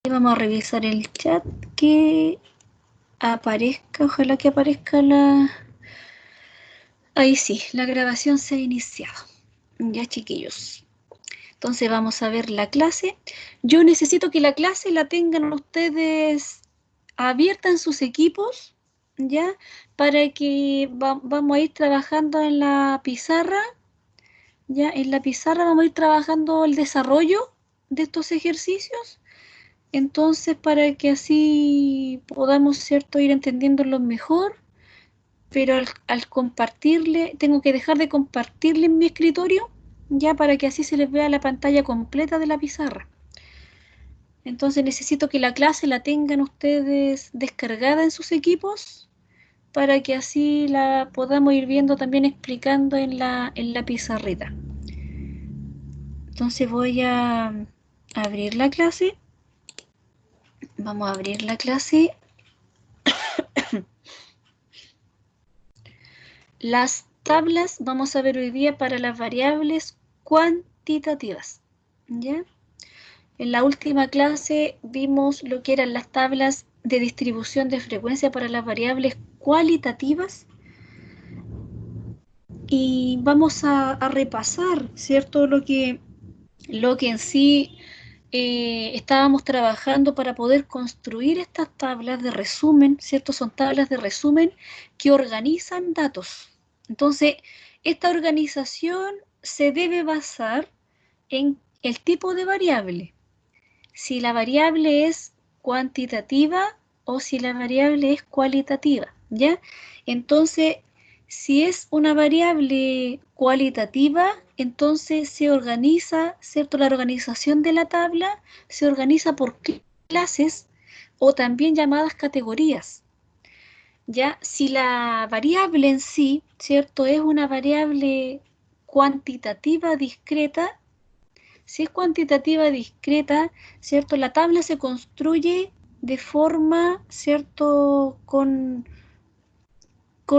vamos a revisar el chat que aparezca, ojalá que aparezca la... Ahí sí, la grabación se ha iniciado. Ya, chiquillos. Entonces vamos a ver la clase. Yo necesito que la clase la tengan ustedes abierta en sus equipos, ¿ya? Para que vamos a ir trabajando en la pizarra, ¿ya? En la pizarra vamos a ir trabajando el desarrollo de estos ejercicios. Entonces, para que así podamos, ¿cierto?, ir entendiéndolo mejor, pero al compartirle, tengo que dejar de compartirle en mi escritorio, ya para que así se les vea la pantalla completa de la pizarra. Entonces necesito que la clase la tengan ustedes descargada en sus equipos para que así la podamos ir viendo también explicando en la pizarrita. Entonces voy a abrir la clase. Vamos a abrir la clase. Las tablas vamos a ver hoy día para las variables cuantitativas, ¿ya? En la última clase vimos lo que eran las tablas de distribución de frecuencia para las variables cualitativas y vamos a repasar, ¿cierto? Lo que en sí estábamos trabajando para poder construir estas tablas de resumen, ¿cierto? Son tablas de resumen que organizan datos. Entonces, esta organización se debe basar en el tipo de variable. Si la variable es cuantitativa o si la variable es cualitativa, ¿ya? Entonces, si es una variable cualitativa, entonces se organiza, ¿cierto? La organización de la tabla se organiza por clases o también llamadas categorías, ¿ya? Si la variable en sí, ¿cierto? Es una variable cuantitativa discreta, si es cuantitativa discreta, ¿cierto? La tabla se construye de forma, ¿cierto? Con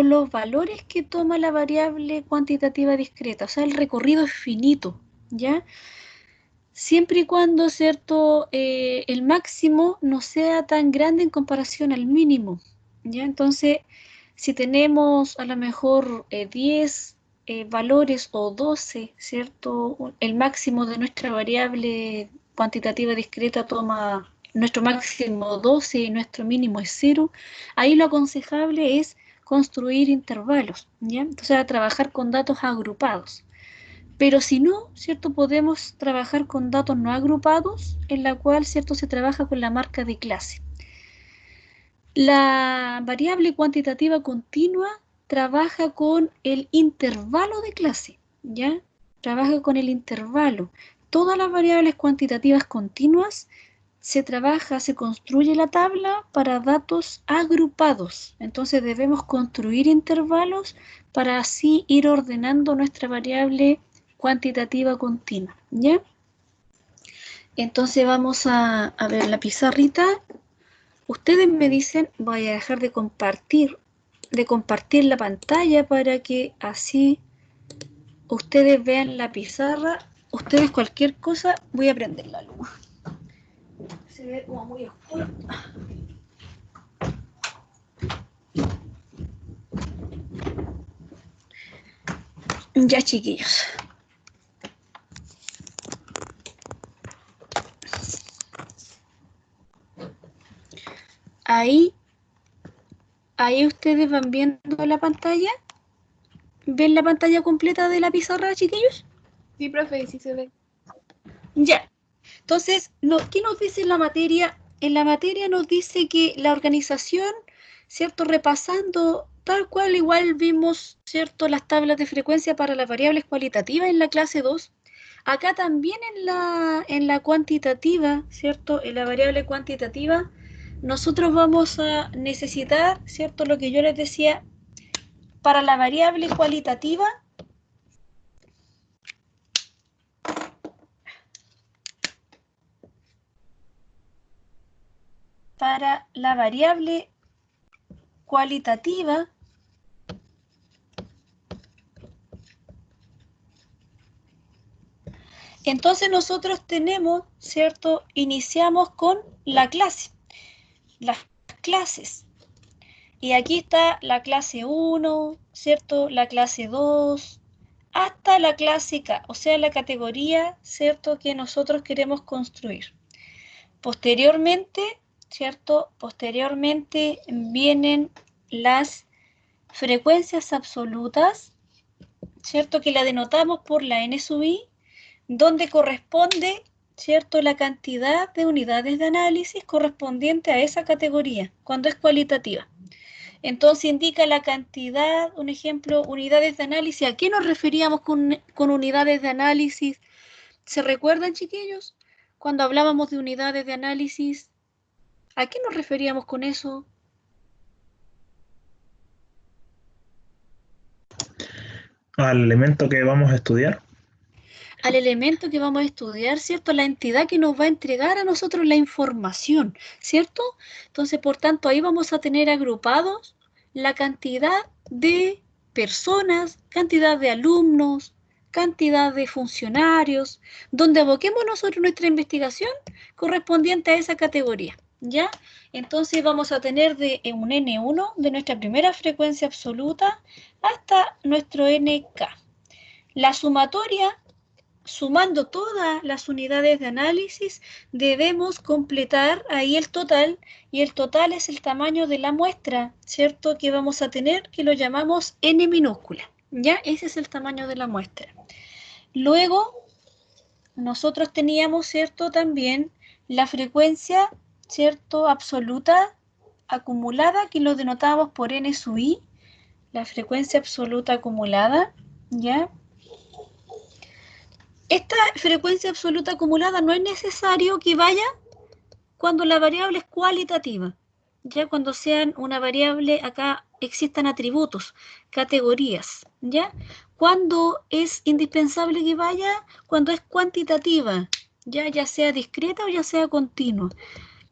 los valores que toma la variable cuantitativa discreta, o sea, el recorrido es finito, ¿ya? Siempre y cuando, ¿cierto? El máximo no sea tan grande en comparación al mínimo, ¿ya? Entonces, si tenemos a lo mejor 10 valores o 12, ¿cierto? El máximo de nuestra variable cuantitativa discreta toma nuestro máximo 12 y nuestro mínimo es 0, ahí lo aconsejable es construir intervalos, ¿ya? Entonces, a trabajar con datos agrupados. Pero si no, ¿cierto? Podemos trabajar con datos no agrupados, en la cual, ¿cierto? Se trabaja con la marca de clase. La variable cuantitativa continua trabaja con el intervalo de clase, ¿ya? Trabaja con el intervalo. Todas las variables cuantitativas continuas se construye la tabla para datos agrupados. Entonces debemos construir intervalos para así ir ordenando nuestra variable cuantitativa continua, ¿ya? Entonces vamos a ver la pizarrita. Ustedes me dicen, voy a dejar de compartir la pantalla para que así ustedes vean la pizarra. Ustedes cualquier cosa, voy a prender la luz. Se ve como muy oscuro. Ya, chiquillos. Ahí, ahí ustedes van viendo la pantalla. ¿Ven la pantalla completa de la pizarra, chiquillos? Sí, profe, sí se ve. Ya. Entonces, ¿qué nos dice la materia? En la materia nos dice que la organización, ¿cierto? Repasando tal cual igual vimos, ¿cierto? Las tablas de frecuencia para las variables cualitativas en la clase 2. Acá también en la cuantitativa, ¿cierto? En la variable cuantitativa, nosotros vamos a necesitar, ¿cierto? Lo que yo les decía, para la variable cualitativa, para la variable cualitativa, Entonces nosotros tenemos, ¿cierto? Iniciamos con la clase, las clases. Y aquí está la clase 1, ¿cierto? La clase 2, hasta la clase K, o sea, la categoría, ¿cierto? Que nosotros queremos construir. Posteriormente, ¿cierto? Posteriormente vienen las frecuencias absolutas, ¿cierto? Que la denotamos por la n sub i, donde corresponde, ¿cierto? La cantidad de unidades de análisis correspondiente a esa categoría, cuando es cualitativa. Entonces indica la cantidad, un ejemplo, unidades de análisis. ¿A qué nos referíamos con unidades de análisis? ¿Se recuerdan, chiquillos? Cuando hablábamos de unidades de análisis, ¿a qué nos referíamos con eso? Al elemento que vamos a estudiar. Al elemento que vamos a estudiar, ¿cierto? La entidad que nos va a entregar a nosotros la información, ¿cierto? Entonces, por tanto, ahí vamos a tener agrupados la cantidad de personas, cantidad de alumnos, cantidad de funcionarios, donde aboquemos nosotros nuestra investigación correspondiente a esa categoría, ¿ya? Entonces vamos a tener de un N1 de nuestra primera frecuencia absoluta hasta nuestro NK. La sumatoria, sumando todas las unidades de análisis, debemos completar ahí el total, y el total es el tamaño de la muestra, ¿cierto? Que vamos a tener, que lo llamamos n minúscula, ¿ya? Ese es el tamaño de la muestra. Luego, nosotros teníamos, ¿cierto? También la frecuencia, ¿cierto? Absoluta acumulada, que lo denotábamos por n sub i, la frecuencia absoluta acumulada, ¿ya? Esta frecuencia absoluta acumulada no es necesario que vaya cuando la variable es cualitativa. Ya cuando sean una variable, acá existan atributos, categorías, ¿ya? Cuando es indispensable que vaya, cuando es cuantitativa, ya sea discreta o ya sea continua.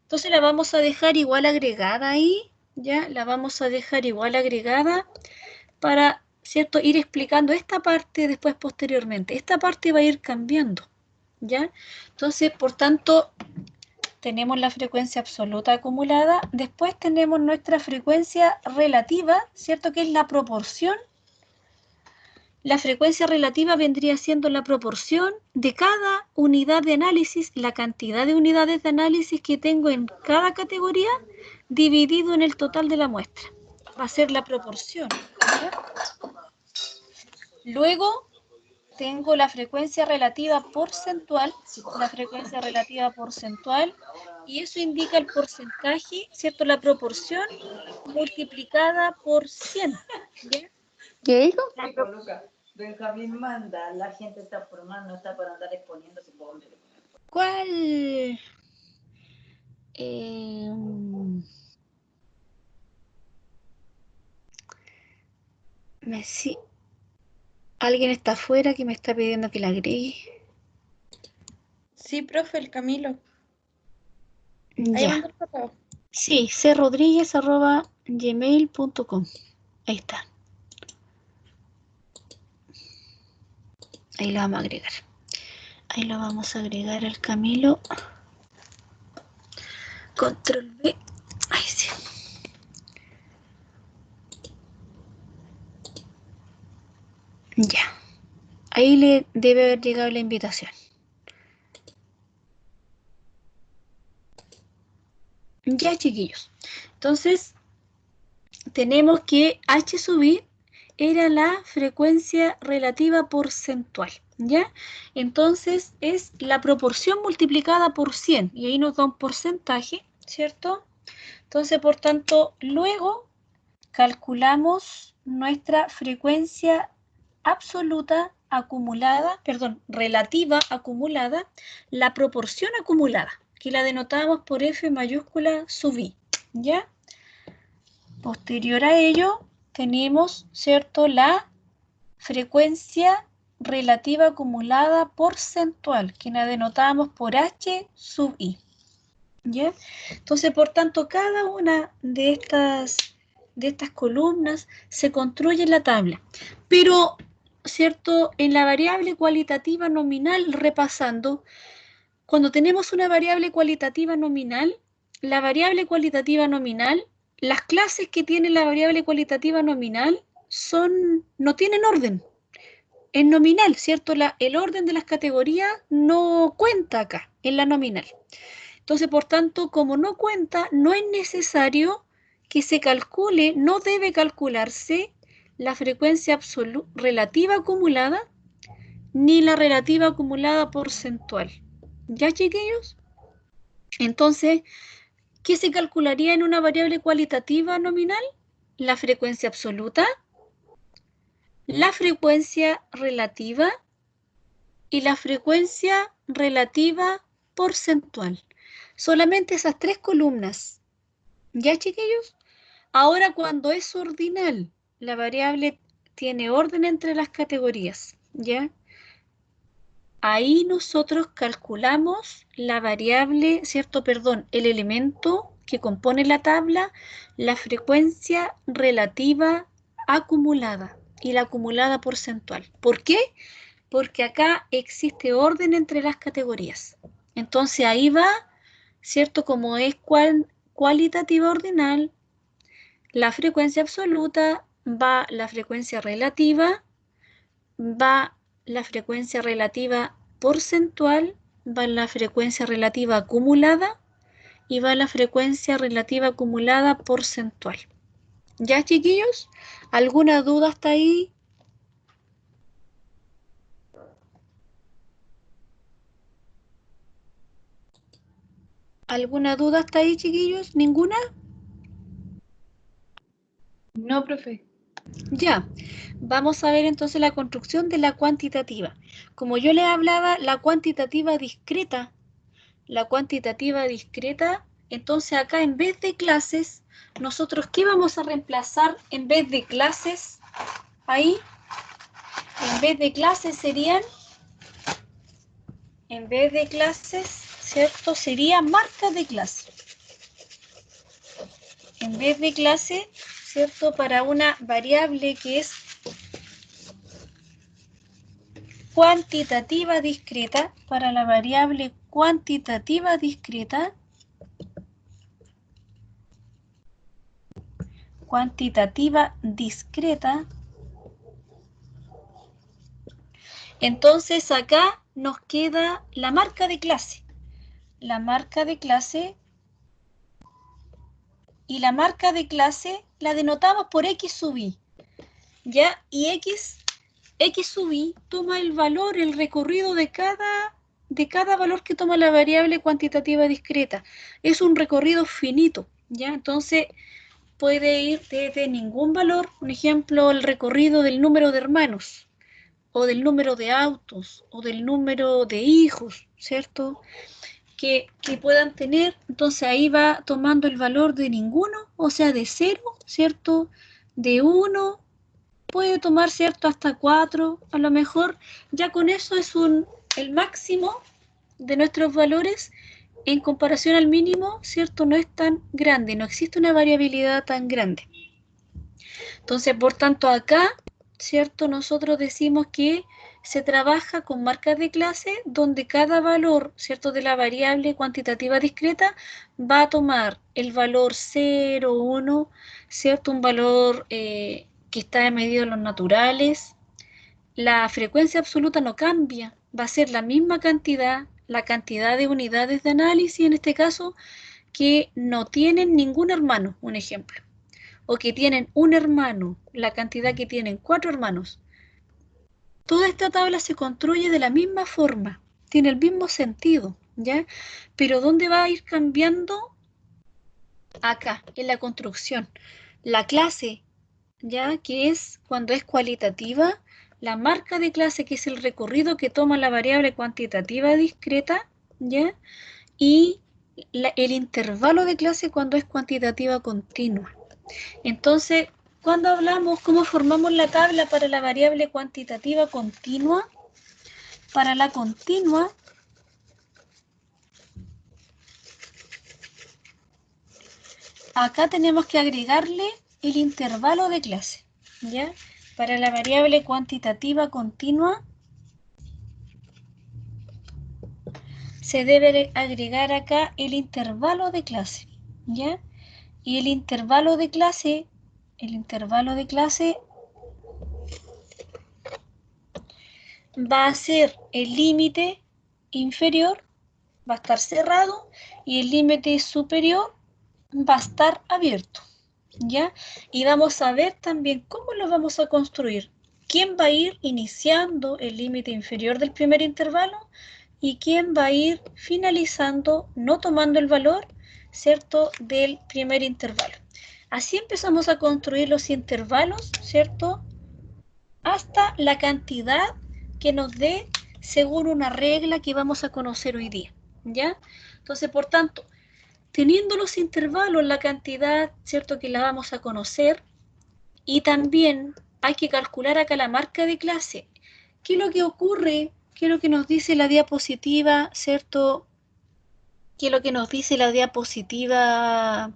Entonces la vamos a dejar igual agregada ahí, ¿ya? La vamos a dejar igual agregada para, ¿cierto?, ir explicando esta parte después posteriormente. Esta parte va a ir cambiando, ¿ya? Entonces, por tanto, tenemos la frecuencia absoluta acumulada, después tenemos nuestra frecuencia relativa, ¿cierto?, que es la proporción. La frecuencia relativa vendría siendo la proporción de cada unidad de análisis, la cantidad de unidades de análisis que tengo en cada categoría, dividido en el total de la muestra. Va a ser la proporción, ¿ya? Luego tengo la frecuencia relativa porcentual, y eso indica el porcentaje, ¿cierto? La proporción multiplicada por 100, ¿ya? ¿Qué dijo? Benjamín manda, la gente está formando, no está para andar exponiéndose por donde. ¿Cuál? Sí. Alguien está afuera que me está pidiendo que la agregue. Sí, profe, el Camilo. Ahí Ya. manda el correo. Sí, crodríguez@gmail.com. Ahí está. Ahí lo vamos a agregar. Ahí lo vamos a agregar al Camilo. Control B. Ahí sí. Ya. Ahí le debe haber llegado la invitación. Ya, chiquillos. Entonces, tenemos que H sub i era la frecuencia relativa porcentual, ¿ya? Entonces, es la proporción multiplicada por 100, y ahí nos da un porcentaje, ¿cierto? Entonces, por tanto, luego calculamos nuestra frecuencia absoluta acumulada, relativa acumulada, la proporción acumulada, que la denotamos por F mayúscula sub i, ¿ya? Posterior a ello, tenemos, ¿cierto?, la frecuencia relativa acumulada porcentual, que la denotamos por H sub i, ¿ya? Entonces, por tanto, cada una de estas columnas se construye en la tabla. Pero ¿cierto? En la variable cualitativa nominal, repasando, cuando tenemos una variable cualitativa nominal, la variable cualitativa nominal, las clases que tiene la variable cualitativa nominal no tienen orden. Es nominal, ¿cierto? El orden de las categorías no cuenta acá, en la nominal. Entonces, por tanto, como no cuenta, no es necesario que se calcule, no debe calcularse la frecuencia relativa acumulada ni la relativa acumulada porcentual. ¿Ya, chiquillos? Entonces, ¿qué se calcularía en una variable cualitativa nominal? La frecuencia absoluta, la frecuencia relativa y la frecuencia relativa porcentual. Solamente esas tres columnas. ¿Ya, chiquillos? Ahora, cuando es ordinal, la variable tiene orden entre las categorías, ¿ya? Ahí nosotros calculamos la variable, ¿cierto? Perdón, el elemento que compone la tabla, la frecuencia relativa acumulada y la acumulada porcentual. ¿Por qué? Porque acá existe orden entre las categorías. Entonces ahí va, ¿cierto? Como es cualitativa ordinal, la frecuencia absoluta, va la frecuencia relativa, va la frecuencia relativa porcentual, va la frecuencia relativa acumulada y va la frecuencia relativa acumulada porcentual. ¿Ya, chiquillos? ¿Alguna duda hasta ahí? ¿Alguna duda hasta ahí, chiquillos? ¿Ninguna? No, profe. Ya, vamos a ver entonces la construcción de la cuantitativa. Como yo les hablaba, la cuantitativa discreta, entonces acá en vez de clases, nosotros ¿qué vamos a reemplazar en vez de clases? Ahí, en vez de clases serían, ¿cierto? Sería marcas de clase. En vez de clase, ¿cierto? Para una variable que es cuantitativa discreta, para la variable cuantitativa discreta, entonces acá nos queda la marca de clase. La marca de clase, y la marca de clase la denotamos por X sub I, ¿ya? Y X sub I toma el valor, el recorrido de cada valor que toma la variable cuantitativa discreta. Es un recorrido finito, ¿ya? Entonces puede ir desde ningún valor, por ejemplo, el recorrido del número de hermanos, o del número de autos, o del número de hijos, ¿cierto? Que puedan tener, entonces ahí va tomando el valor de ninguno, o sea, de 0, ¿cierto? De 1, puede tomar, ¿cierto? Hasta 4, a lo mejor, ya con eso es el máximo de nuestros valores en comparación al mínimo, ¿cierto? No es tan grande, no existe una variabilidad tan grande. Entonces, por tanto, acá, ¿cierto? Nosotros decimos que se trabaja con marcas de clase donde cada valor, ¿cierto? De la variable cuantitativa discreta va a tomar el valor 0, 1, ¿cierto? Un valor que está medido en los naturales. La frecuencia absoluta no cambia, va a ser la misma cantidad, la cantidad de unidades de análisis, en este caso, que no tienen ningún hermano, un ejemplo, o que tienen un hermano, la cantidad que tienen 4 hermanos. Toda esta tabla se construye de la misma forma, tiene el mismo sentido, ¿ya? Pero ¿dónde va a ir cambiando? Acá, en la construcción. La clase, ¿ya? Que es cuando es cualitativa, la marca de clase, que es el recorrido que toma la variable cuantitativa discreta, ¿ya? Y el intervalo de clase cuando es cuantitativa continua. Entonces, cuando hablamos cómo formamos la tabla para la variable cuantitativa continua, para la continua, acá tenemos que agregarle el intervalo de clase, ¿ya? Para la variable cuantitativa continua se debe agregar acá el intervalo de clase, ¿ya? Y el intervalo de clase va a ser el límite inferior, va a estar cerrado, y el límite superior va a estar abierto, ¿ya? Y vamos a ver también cómo lo vamos a construir. ¿Quién va a ir iniciando el límite inferior del primer intervalo? ¿Y quién va a ir finalizando, no tomando el valor, ¿cierto?, del primer intervalo. Así empezamos a construir los intervalos, ¿cierto?, hasta la cantidad que nos dé según una regla que vamos a conocer hoy día, ¿ya? Entonces, por tanto, teniendo los intervalos, la cantidad, ¿cierto?, que la vamos a conocer, y también hay que calcular acá la marca de clase. ¿Qué es lo que ocurre? ¿Qué es lo que nos dice la diapositiva, ¿cierto? ¿Qué es lo que nos dice la diapositiva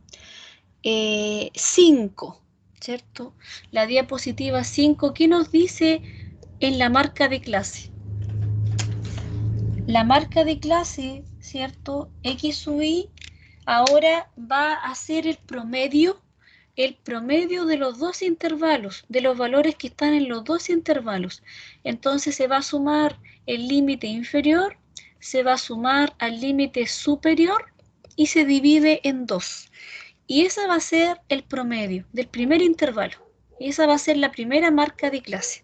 5, ¿cierto? La diapositiva 5, ¿qué nos dice en la marca de clase? La marca de clase, ¿cierto? X sub i ahora va a ser el promedio de los dos intervalos, de los valores que están en los dos intervalos. Entonces se va a sumar el límite inferior, se va a sumar al límite superior y se divide en 2. Y esa va a ser el promedio del primer intervalo. Y esa va a ser la primera marca de clase.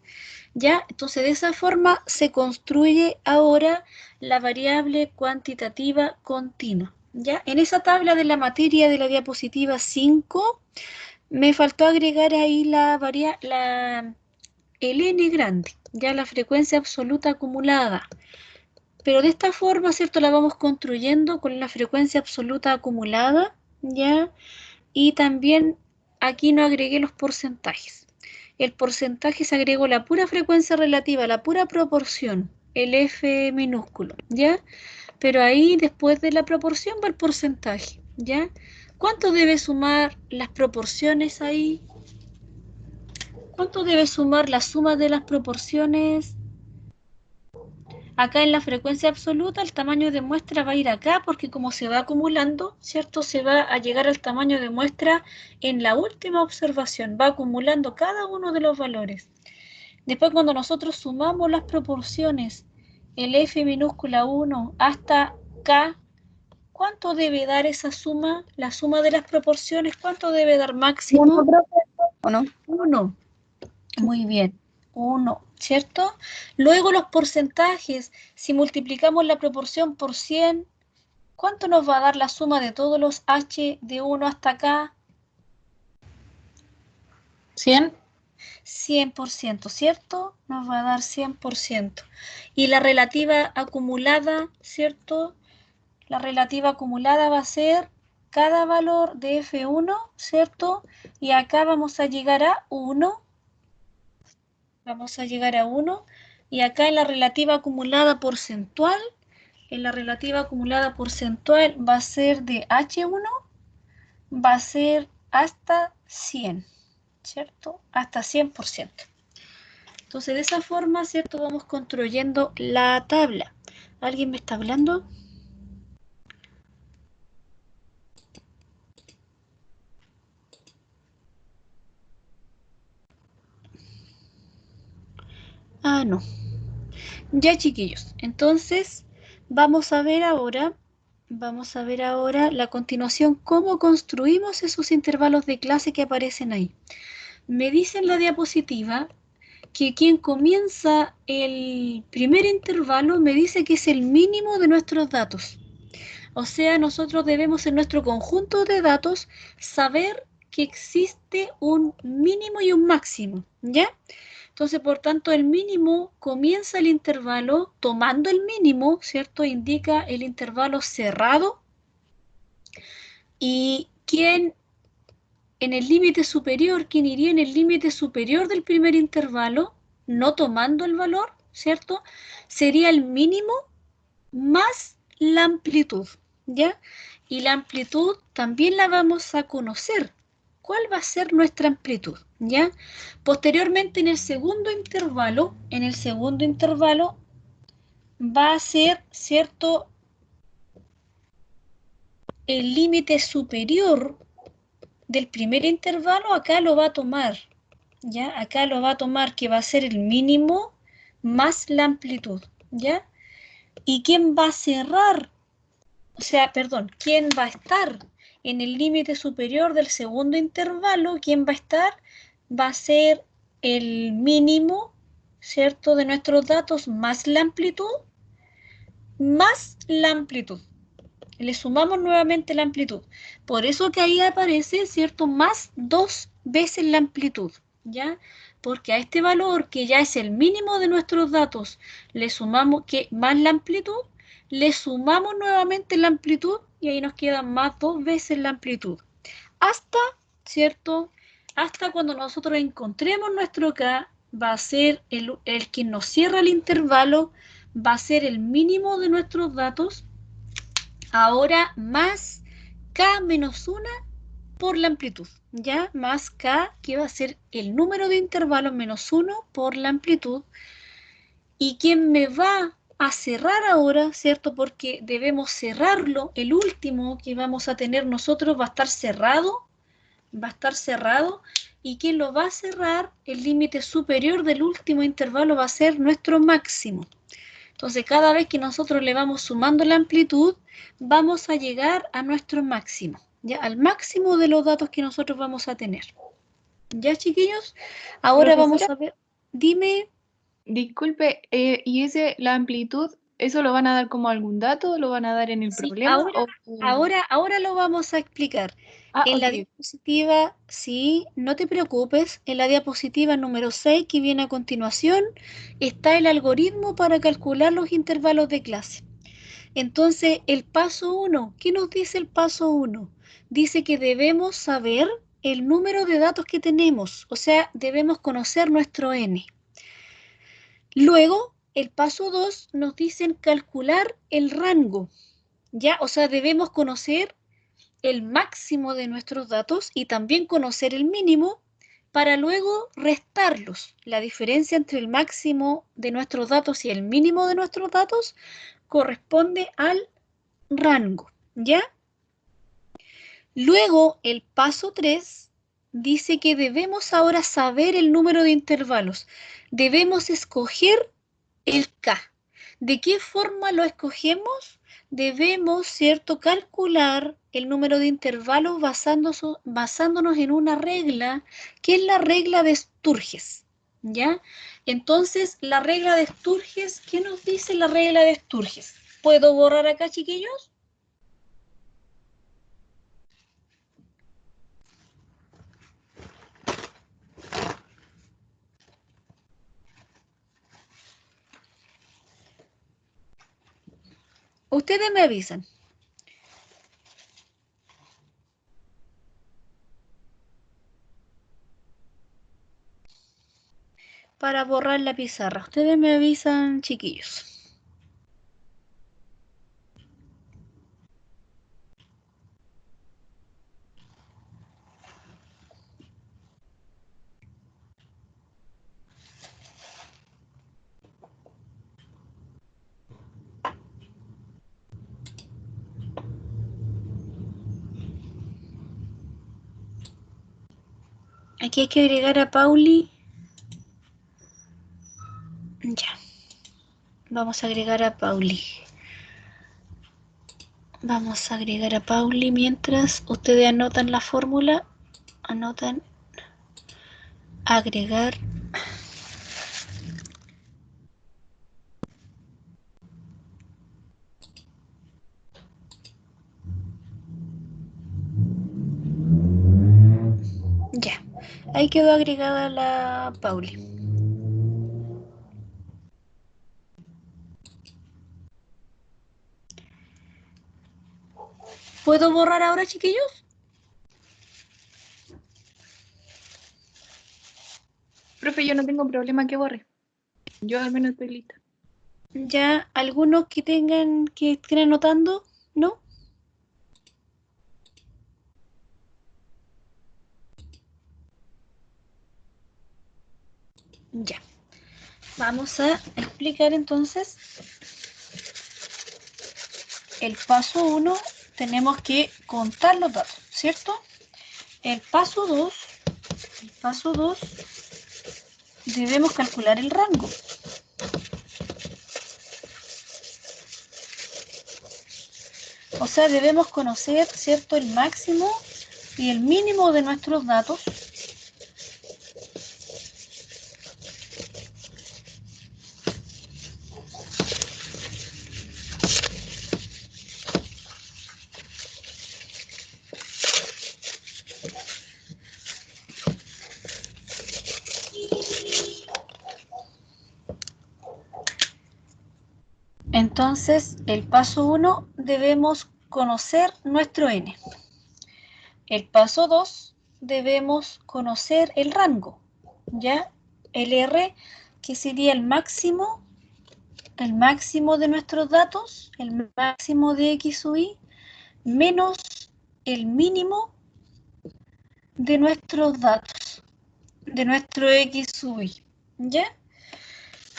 ¿Ya? Entonces de esa forma se construye ahora la variable cuantitativa continua. ¿Ya? En esa tabla de la materia de la diapositiva 5 me faltó agregar ahí el n grande, ya la frecuencia absoluta acumulada. Pero de esta forma, ¿cierto?, la vamos construyendo con la frecuencia absoluta acumulada, ¿ya? Y también aquí no agregué los porcentajes. El porcentaje se agregó la pura frecuencia relativa, la pura proporción, el F minúsculo, ¿ya? Pero ahí después de la proporción va el porcentaje, ¿ya? ¿Cuánto debe sumar las proporciones ahí? ¿Cuánto debe sumar la suma de las proporciones? Acá en la frecuencia absoluta el tamaño de muestra va a ir acá porque como se va acumulando, ¿cierto? Se va a llegar al tamaño de muestra en la última observación, va acumulando cada uno de los valores. Después cuando nosotros sumamos las proporciones, el F minúscula 1 hasta K, ¿cuánto debe dar esa suma? La suma de las proporciones, ¿cuánto debe dar máximo? 1, profe, ¿o no? 1. Muy bien, 1, ¿cierto? Luego los porcentajes, si multiplicamos la proporción por 100, ¿cuánto nos va a dar la suma de todos los h de 1 hasta acá? 100. 100%, ¿cierto? Nos va a dar 100%. Y la relativa acumulada, ¿cierto? La relativa acumulada va a ser cada valor de F1, ¿cierto? Y acá vamos a llegar a 1. Vamos a llegar a 1. Y acá en la relativa acumulada porcentual, va a ser de H1, va a ser hasta 100, ¿cierto? Hasta 100%. Entonces, de esa forma, ¿cierto?, vamos construyendo la tabla. ¿Alguien me está hablando? Ah, no. Ya, chiquillos. Entonces, vamos a ver ahora la continuación, cómo construimos esos intervalos de clase que aparecen ahí. Me dice en la diapositiva que quien comienza el primer intervalo me dice que es el mínimo de nuestros datos. O sea, nosotros debemos en nuestro conjunto de datos saber que existe un mínimo y un máximo, ¿ya? Entonces, por tanto, el mínimo comienza el intervalo tomando el mínimo, ¿cierto? Indica el intervalo cerrado. Y quién en el límite superior, quién iría en el límite superior del primer intervalo, no tomando el valor, ¿cierto? Sería el mínimo más la amplitud, ¿ya? Y la amplitud también la vamos a conocer, cuál va a ser nuestra amplitud, ¿ya? Posteriormente, en el segundo intervalo va a ser, ¿cierto?, el límite superior del primer intervalo, acá lo va a tomar, ¿ya? Acá lo va a tomar, que va a ser el mínimo más la amplitud, ¿ya? ¿Y quién va a cerrar? O sea, perdón, ¿quién va a estar en el límite superior del segundo intervalo? ¿Quién va a estar? Va a ser el mínimo, ¿cierto?, de nuestros datos más la amplitud, más la amplitud. Le sumamos nuevamente la amplitud. Por eso que ahí aparece, ¿cierto?, más 2 veces la amplitud, ¿ya? Porque a este valor, que ya es el mínimo de nuestros datos, le sumamos que más la amplitud, le sumamos nuevamente la amplitud y ahí nos queda más 2 veces la amplitud. Hasta, ¿cierto?, hasta cuando nosotros encontremos nuestro K, va a ser el que nos cierra el intervalo, va a ser el mínimo de nuestros datos, ahora más K menos 1 por la amplitud, ¿ya? Más K, que va a ser el número de intervalos menos 1 por la amplitud. ¿Y quién me va a cerrar ahora, cierto? Porque debemos cerrarlo, el último que vamos a tener nosotros va a estar cerrado, y quien lo va a cerrar, el límite superior del último intervalo va a ser nuestro máximo. Entonces, cada vez que nosotros le vamos sumando la amplitud, vamos a llegar a nuestro máximo, ¿ya? Al máximo de los datos que nosotros vamos a tener. ¿Ya, chiquillos? Ahora vamos a ver, dime. Disculpe, ¿y la amplitud, eso lo van a dar como algún dato? ¿Lo van a dar en el Sí, problema? ahora lo vamos a explicar. En la Ok. diapositiva, sí, no te preocupes, en la diapositiva número 6 que viene a continuación está el algoritmo para calcular los intervalos de clase. Entonces, el paso 1, ¿qué nos dice el paso 1? Dice que debemos saber el número de datos que tenemos, o sea, debemos conocer nuestro n. Luego, el paso 2 nos dice calcular el rango, ¿ya? O sea, debemos conocer el máximo de nuestros datos y también conocer el mínimo para luego restarlos. La diferencia entre el máximo de nuestros datos y el mínimo de nuestros datos corresponde al rango, ¿ya? Luego, el paso 3 dice que debemos ahora saber el número de intervalos. Debemos escoger el K. ¿De qué forma lo escogemos? Debemos, ¿cierto?, calcular el número de intervalos basándonos en una regla, que es la regla de Sturges, ¿ya? Entonces, la regla de Sturges, ¿qué nos dice la regla de Sturges? ¿Puedo borrar acá, chiquillos? Ustedes me avisan. Para borrar la pizarra. Ustedes me avisan, chiquillos. Aquí hay que agregar a Pauli. Ya. Vamos a agregar a Pauli. Vamos a agregar a Pauli mientras ustedes anotan la fórmula. Anotan agregar. Ya. Ahí quedó agregada la Pauli. ¿Puedo borrar ahora, chiquillos? Profe, yo no tengo problema que borre. Yo al menos estoy lista. Ya, algunos que tengan que estén anotando, ¿no? Ya. Vamos a explicar entonces el paso 1. Tenemos que contar los datos, ¿cierto? El paso 2, debemos calcular el rango. O sea, debemos conocer, ¿cierto?, el máximo y el mínimo de nuestros datos. Entonces, el paso 1, debemos conocer nuestro n. El paso 2, debemos conocer el rango, ¿ya? El r, que sería el máximo de nuestros datos, el máximo de x sub y, menos el mínimo de nuestros datos, de nuestro x sub y, ¿ya?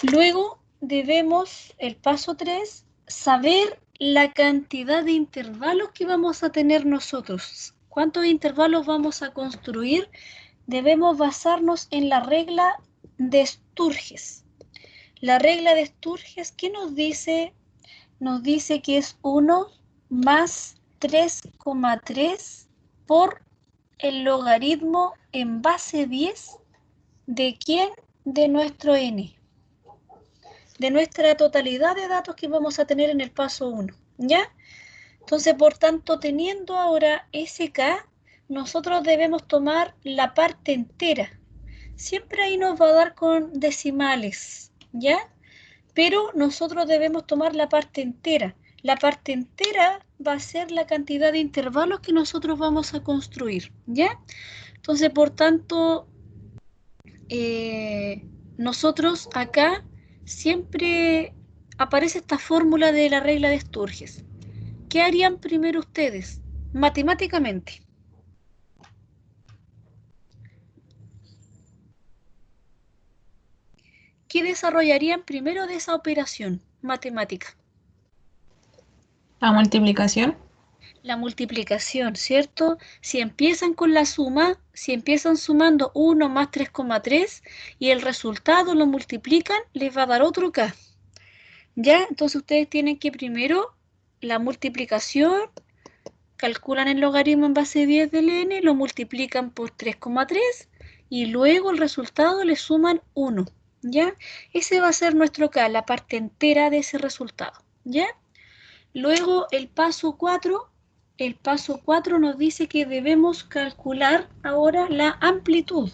Luego debemos, el paso 3, saber la cantidad de intervalos que vamos a tener nosotros. ¿Cuántos intervalos vamos a construir? Debemos basarnos en la regla de Sturges. La regla de Sturges, ¿qué nos dice? Nos dice que es 1 más 3,3 por el logaritmo en base 10 de ¿quién? De nuestro n. De nuestra totalidad de datos que vamos a tener en el paso 1, ¿ya? Entonces, por tanto, teniendo ahora SK, nosotros debemos tomar la parte entera. Siempre ahí nos va a dar con decimales, ¿ya? Pero nosotros debemos tomar la parte entera. La parte entera va a ser la cantidad de intervalos que nosotros vamos a construir, ¿ya? Entonces, por tanto, nosotros acá siempre aparece esta fórmula de la regla de Sturges. ¿Qué harían primero ustedes? Matemáticamente. ¿Qué desarrollarían primero de esa operación matemática? La multiplicación. La multiplicación, ¿cierto? Si empiezan con la suma, si empiezan sumando 1 más 3,3 y el resultado lo multiplican, les va a dar otro K. ¿Ya? Entonces ustedes tienen que primero la multiplicación, calculan el logaritmo en base 10 del n, lo multiplican por 3,3 y luego el resultado le suman 1. ¿Ya? Ese va a ser nuestro K, la parte entera de ese resultado. ¿Ya? Luego el paso 4 nos dice que debemos calcular ahora la amplitud.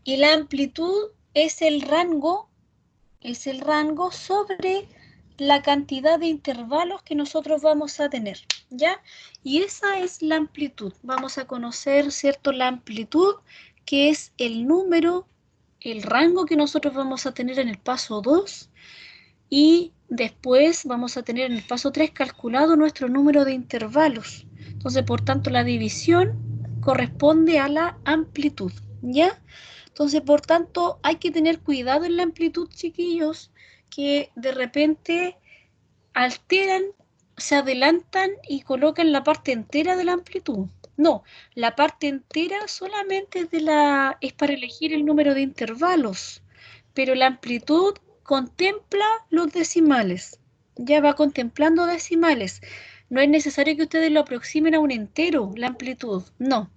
Y la amplitud es el rango sobre la cantidad de intervalos que nosotros vamos a tener, ¿ya? Y esa es la amplitud. Vamos a conocer, ¿cierto?, la amplitud, que es el número, el rango que nosotros vamos a tener en el paso 2, y después vamos a tener en el paso 3 calculado nuestro número de intervalos. Entonces, por tanto, la división corresponde a la amplitud, ¿ya? Entonces, por tanto, hay que tener cuidado en la amplitud, chiquillos, que de repente alteran, se adelantan y colocan la parte entera de la amplitud. No, la parte entera solamente es para elegir el número de intervalos, pero la amplitud contempla los decimales, ya va contemplando decimales. No es necesario que ustedes lo aproximen a un entero, la amplitud, no,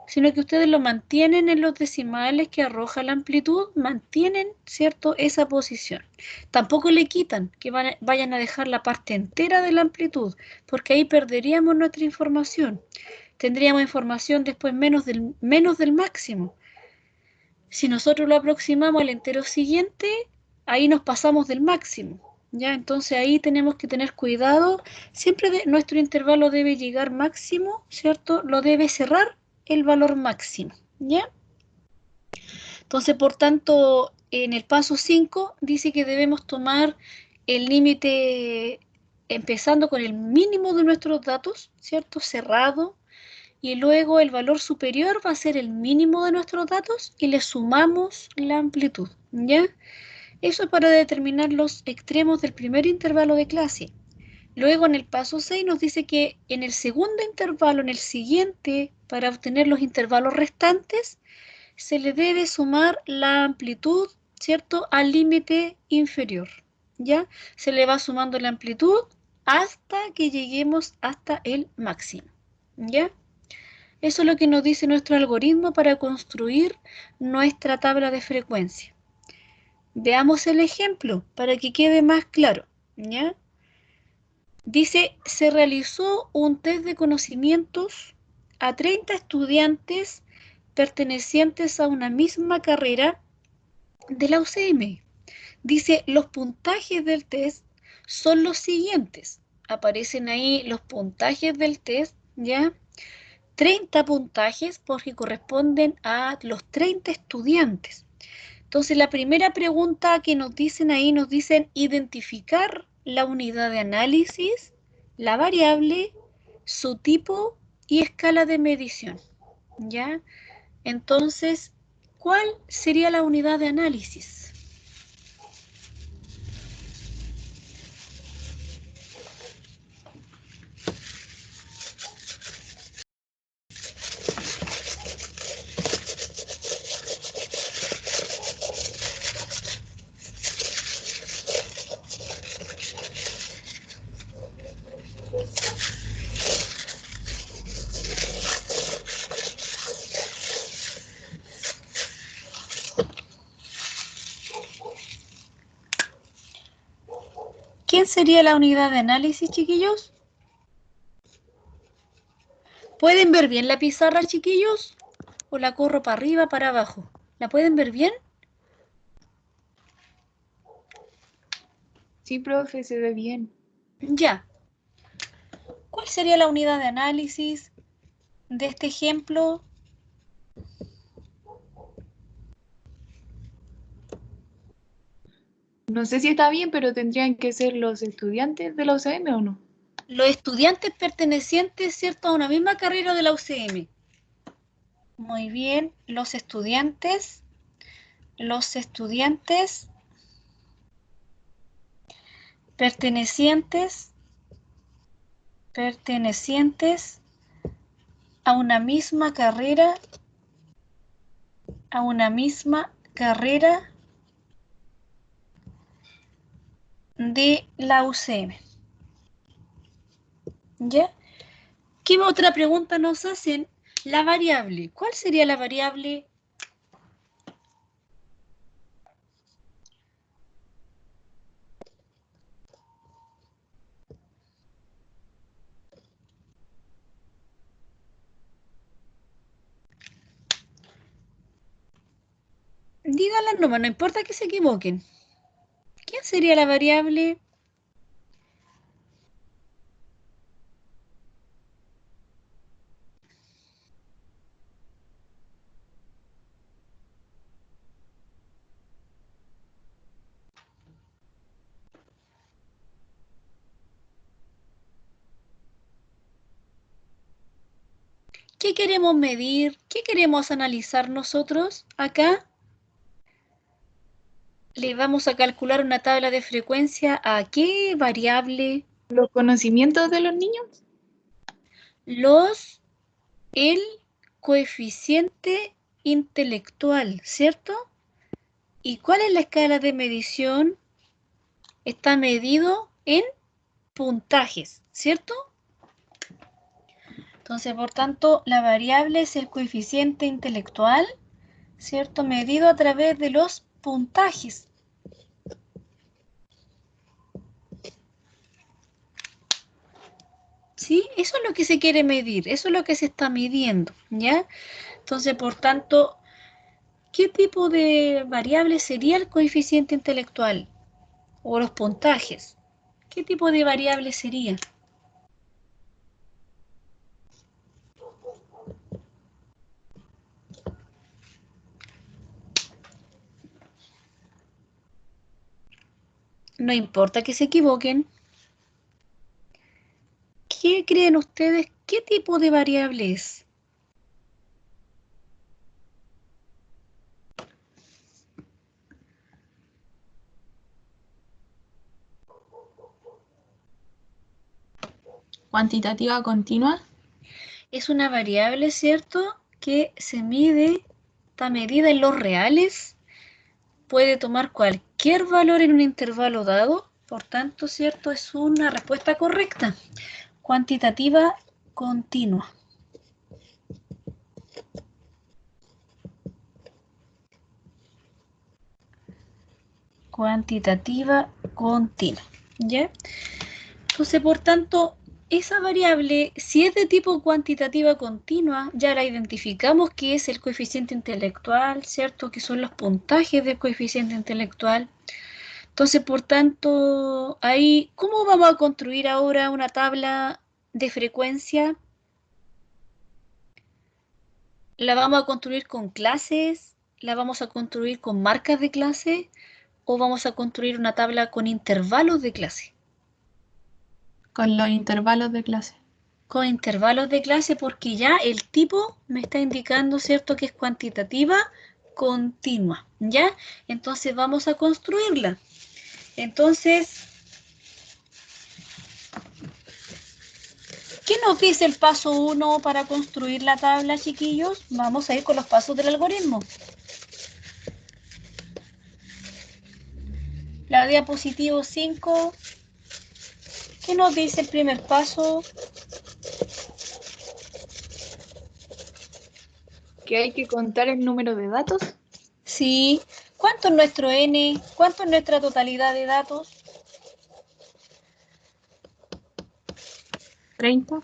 sino que ustedes lo mantienen en los decimales que arroja la amplitud, mantienen, ¿cierto?, esa posición. Tampoco le quitan que vayan a dejar la parte entera de la amplitud, porque ahí perderíamos nuestra información. Tendríamos información después menos del máximo. Si nosotros lo aproximamos al entero siguiente, ahí nos pasamos del máximo, ¿ya? Entonces ahí tenemos que tener cuidado. Siempre nuestro intervalo debe llegar máximo, ¿cierto? Lo debe cerrar el valor máximo, ¿ya? Entonces, por tanto, en el paso 5 dice que debemos tomar el límite empezando con el mínimo de nuestros datos, ¿cierto? Cerrado. y luego el valor superior va a ser el mínimo de nuestros datos y le sumamos la amplitud, ¿ya? Eso es para determinar los extremos del primer intervalo de clase. Luego en el paso 6 nos dice que en el segundo intervalo, en el siguiente, para obtener los intervalos restantes, se le debe sumar la amplitud, ¿cierto?, al límite inferior, ¿ya? Se le va sumando la amplitud hasta que lleguemos hasta el máximo, ¿ya? Eso es lo que nos dice nuestro algoritmo para construir nuestra tabla de frecuencia. Veamos el ejemplo para que quede más claro, ¿ya? Dice, se realizó un test de conocimientos a 30 estudiantes pertenecientes a una misma carrera de la UCM. Dice, los puntajes del test son los siguientes. Aparecen ahí los puntajes del test, ¿ya? 30 puntajes porque corresponden a los 30 estudiantes. Entonces, la primera pregunta que nos dicen ahí, nos dicen identificar la unidad de análisis, la variable, su tipo y escala de medición, ¿ya? Entonces, ¿cuál sería la unidad de análisis? ¿Quién sería la unidad de análisis, chiquillos? ¿Pueden ver bien la pizarra, chiquillos? ¿O la corro para arriba, para abajo? ¿La pueden ver bien? Sí, profe, se ve bien. Ya. ¿Cuál sería la unidad de análisis de este ejemplo? No sé si está bien, pero tendrían que ser los estudiantes de la UCM o no. Los estudiantes pertenecientes, ¿cierto?, a una misma carrera de la UCM. Muy bien, los estudiantes pertenecientes a una misma carrera, de la UCM. ¿Ya? ¿Qué otra pregunta nos hacen? La variable. ¿Cuál sería la variable? Díganla nomás, no importa que se equivoquen. ¿Quién sería la variable? ¿Qué queremos medir? ¿Qué queremos analizar nosotros acá? Le vamos a calcular una tabla de frecuencia a qué variable. ¿Los conocimientos de los niños? El coeficiente intelectual, ¿cierto? ¿Y cuál es la escala de medición? Está medido en puntajes, ¿cierto? Entonces, por tanto, la variable es el coeficiente intelectual, ¿cierto? Medido a través de los puntajes. ¿Sí? Eso es lo que se quiere medir, eso es lo que se está midiendo, ¿ya? Entonces, por tanto, ¿qué tipo de variable sería el coeficiente intelectual o los puntajes? ¿Qué tipo de variable sería? No importa que se equivoquen. ¿Qué creen ustedes? ¿Qué tipo de variable es? Cuantitativa continua. Es una variable, ¿cierto? Que se mide, está medida en los reales, puede tomar cualquier valor en un intervalo dado, por tanto, ¿cierto? Es una respuesta correcta. Cuantitativa continua. Cuantitativa continua, ¿ya? Entonces, por tanto, esa variable, si es de tipo cuantitativa continua, ya la identificamos que es el coeficiente intelectual, ¿cierto? Que son los puntajes del coeficiente intelectual. Entonces, por tanto, ahí, ¿cómo vamos a construir ahora una tabla de frecuencia? ¿La vamos a construir con clases? ¿La vamos a construir con marcas de clase? ¿O vamos a construir una tabla con intervalos de clase? Con los intervalos de clase. Con intervalos de clase porque ya el tipo me está indicando, ¿cierto?, que es cuantitativa continua, ¿ya? Entonces vamos a construirla. Entonces, ¿qué nos dice el paso 1 para construir la tabla, chiquillos? Vamos a ir con los pasos del algoritmo. La diapositiva 5, ¿qué nos dice el primer paso? Que hay que contar el número de datos. Sí. ¿Cuánto es nuestro n? ¿Cuánto es nuestra totalidad de datos? 30.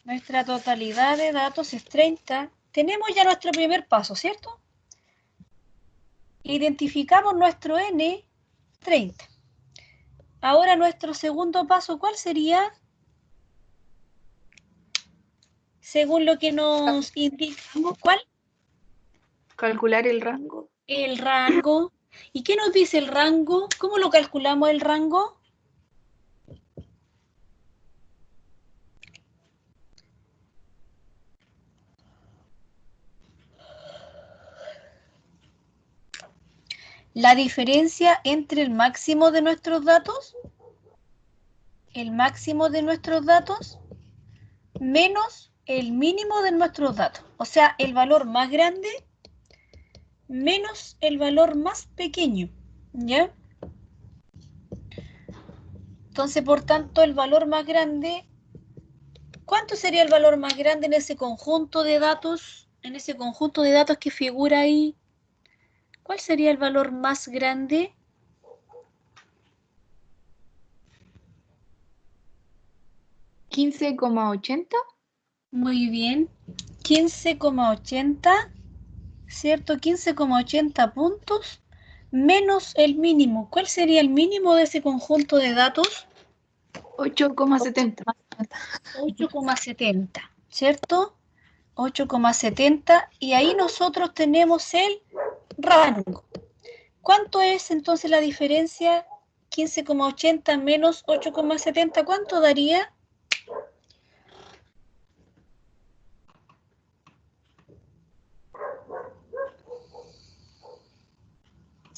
Nuestra totalidad de datos es 30. Tenemos ya nuestro primer paso, ¿cierto? Identificamos nuestro n, 30. Ahora nuestro segundo paso, ¿cuál sería? Según lo que nos indicamos, ¿cuál? Calcular el rango. El rango. ¿Y qué nos dice el rango? ¿Cómo lo calculamos el rango? La diferencia entre el máximo de nuestros datos, menos el mínimo de nuestros datos. O sea, el valor más grande menos el valor más pequeño, ¿ya? Entonces, por tanto, el valor más grande, ¿cuánto sería el valor más grande en ese conjunto de datos? En ese conjunto de datos que figura ahí, ¿cuál sería el valor más grande? ¿15,80? Muy bien, 15,80, ¿cierto? 15,80 puntos menos el mínimo. ¿Cuál sería el mínimo de ese conjunto de datos? 8,70. 8,70, ¿cierto? 8,70 y ahí nosotros tenemos el rango. ¿Cuánto es entonces la diferencia? 15,80 menos 8,70, ¿cuánto daría?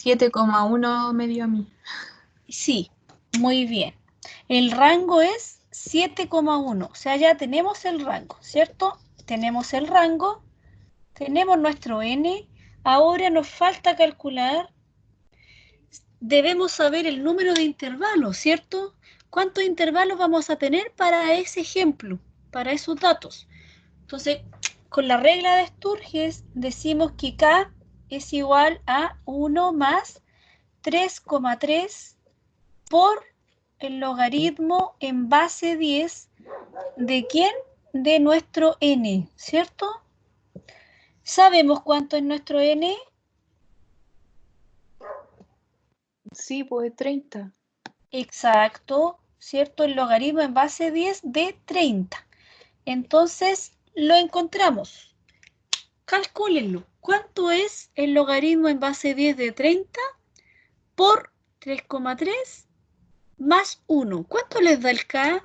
7,1 me dio a mí. Sí, muy bien. El rango es 7,1, o sea, ya tenemos el rango, ¿cierto? Tenemos el rango, tenemos nuestro n, ahora nos falta calcular, debemos saber el número de intervalos, ¿cierto? ¿Cuántos intervalos vamos a tener para ese ejemplo, para esos datos? Entonces, con la regla de Sturges decimos que K es igual a 1 más 3,3 por el logaritmo en base 10 de ¿quién? De nuestro n, ¿cierto? ¿Sabemos cuánto es nuestro n? Sí, pues 30. Exacto, ¿cierto? El logaritmo en base 10 de 30. Entonces, lo encontramos. Calcúlenlo. ¿Cuánto es el logaritmo en base 10 de 30 por 3,3 más 1? ¿Cuánto les da el K?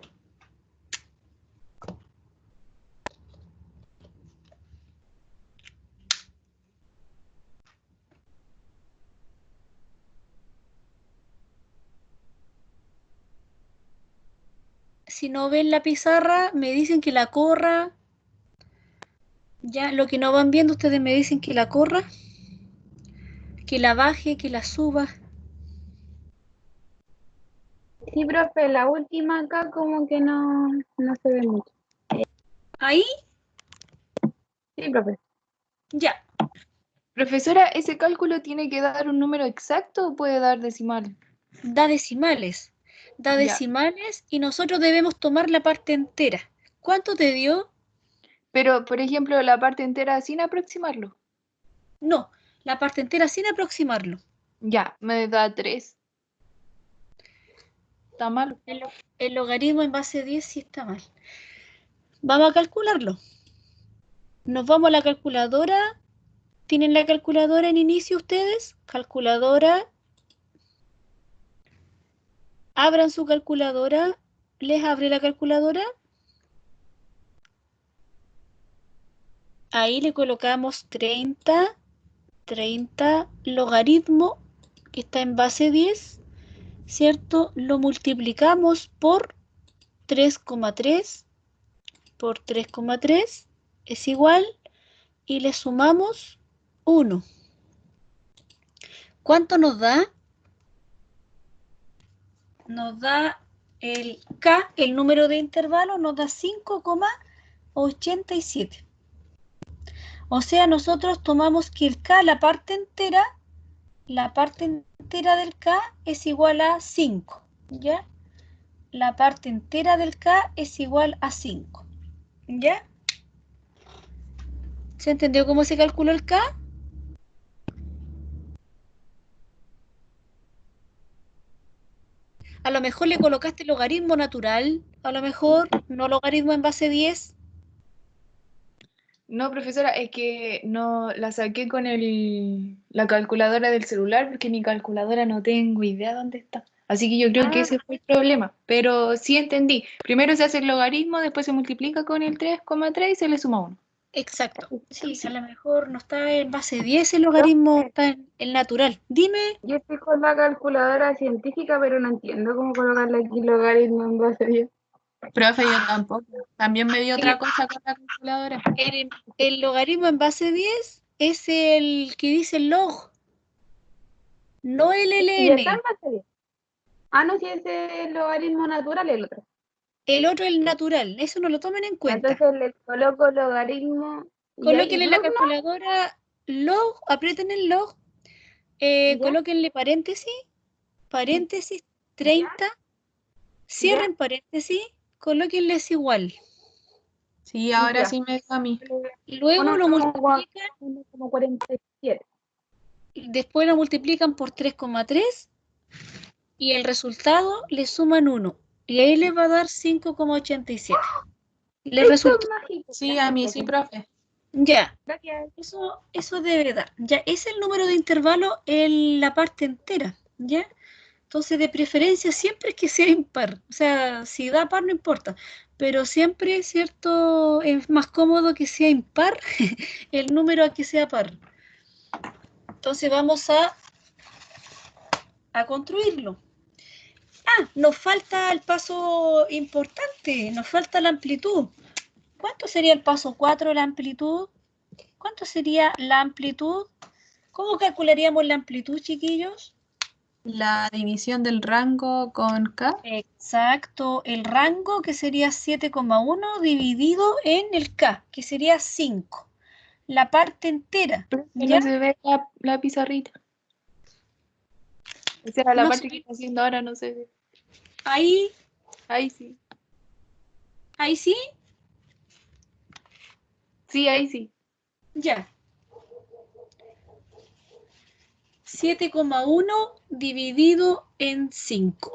si no ven la pizarra, me dicen que la corra. Ya, lo que no van viendo, ustedes me dicen que la corra, que la baje, que la suba. Sí, profe, la última acá como que no se ve mucho. Ahí, Sí, profe. ya. Profesora, ¿ese cálculo tiene que dar un número exacto o puede dar decimal? Da decimales. Da Ya. decimales y nosotros debemos tomar la parte entera. ¿Cuánto te dio? Pero, por ejemplo, la parte entera sin aproximarlo. No, la parte entera sin aproximarlo. Ya, me da 3. ¿Está mal? El logaritmo en base 10 sí está mal. Vamos a calcularlo. Nos vamos a la calculadora. ¿Tienen la calculadora en inicio ustedes? Calculadora. Abran su calculadora. ¿Les abre la calculadora? Ahí le colocamos 30 logaritmo, que está en base 10, ¿cierto? Lo multiplicamos por 3,3 por 3,3 es igual y le sumamos 1. ¿Cuánto nos da? Nos da el K, el número de intervalo, nos da 5,87. O sea, nosotros tomamos que el K, la parte entera del K es igual a 5, ¿ya? La parte entera del K es igual a 5, ¿ya? ¿Se entendió cómo se calculó el K? A lo mejor le colocaste logaritmo natural, a lo mejor no logaritmo en base 10. No, profesora, es que no la saqué con la calculadora del celular porque mi calculadora no tengo idea dónde está. Así que yo creo que ese fue el problema. Pero sí entendí. Primero se hace el logaritmo, después se multiplica con el 3,3 y se le suma 1. Exacto. Sí, a lo mejor no está en base 10 el logaritmo, está en el natural. Dime. Yo estoy con la calculadora científica, pero no entiendo cómo colocarle aquí logaritmo en base 10. Profe, yo tampoco. También me dio otra cosa con la calculadora. El logaritmo en base 10 es el que dice log, no el Y ya está en ln. base 10. Ah, no, si ese es el logaritmo natural, el otro. El otro es el natural, eso no lo tomen en cuenta. Entonces le coloco logaritmo. Colóquenle en la log, ¿no? calculadora log, aprieten el log, ¿Ya? colóquenle paréntesis 30, cierren paréntesis, colóquenle es igual. Sí, ahora Ya. sí me dio a mí. Luego lo multiplican, 1,47. después lo multiplican por 3,3 y el resultado le suman 1. Y ahí les va a dar 5,87. ¿Les Esto resultó? es mágico. Sí, a mí sí, profe. Ya. Gracias. Eso debe dar. Ya, es el número de intervalo en la parte entera, ¿ya? Entonces, de preferencia, siempre es que sea impar. O sea, si da par, no importa. Pero siempre, ¿cierto? Es más cómodo que sea impar el número a que sea par. Entonces, vamos a construirlo. Ah, nos falta el paso importante. Nos falta la amplitud. ¿Cuánto sería el paso 4, la amplitud? ¿Cuánto sería la amplitud? ¿Cómo calcularíamos la amplitud, chiquillos? La división del rango con K. Exacto, el rango que sería 7,1 dividido en el K, que sería 5. La parte entera, Que ¿ya? no se ve la pizarrita. O sea, la No parte sé, que está haciendo ahora no se ve. ahí Ahí sí. sí, Sí, ahí sí. ya. 7,1 dividido en 5.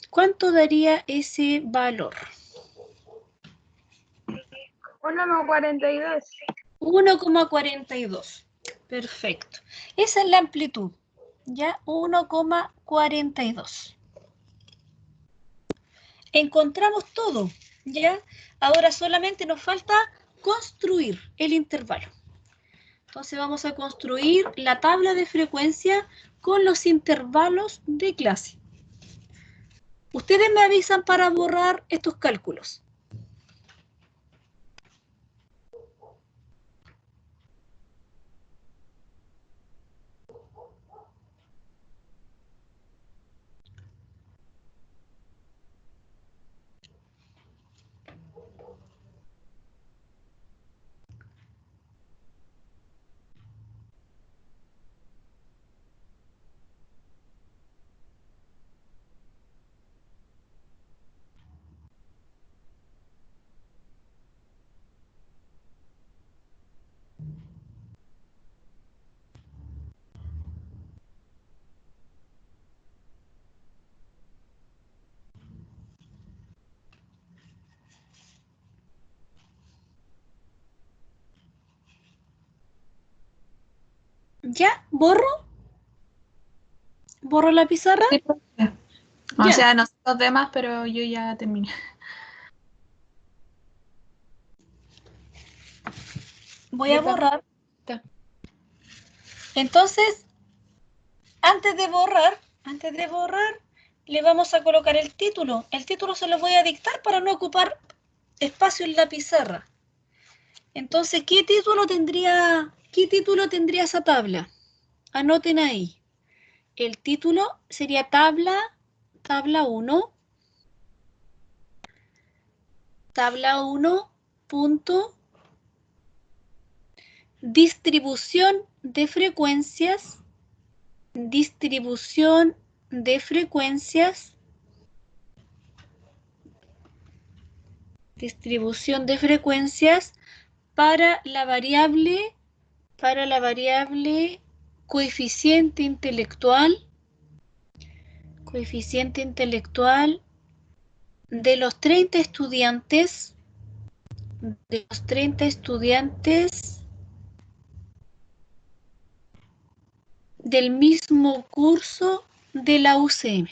¿Cuánto daría ese valor? 1,42. 1,42. Perfecto. Esa es la amplitud. Ya, 1,42. Encontramos todo. Ya, ahora solamente nos falta construir el intervalo. Entonces vamos a construir la tabla de frecuencia con los intervalos de clase. Ustedes me avisan para borrar estos cálculos. ¿Ya? ¿Borro? ¿Borro la pizarra? Sí, profe. O Ya. sea, no sé los demás, pero yo ya terminé. Voy a Ya está. borrar. Entonces, antes de borrar, le vamos a colocar el título. El título se lo voy a dictar para no ocupar espacio en la pizarra. Entonces, ¿qué título tendría esa tabla? Anoten ahí. El título sería tabla 1, punto, distribución de frecuencias, para la variable coeficiente intelectual de los 30 estudiantes del mismo curso de la UCM.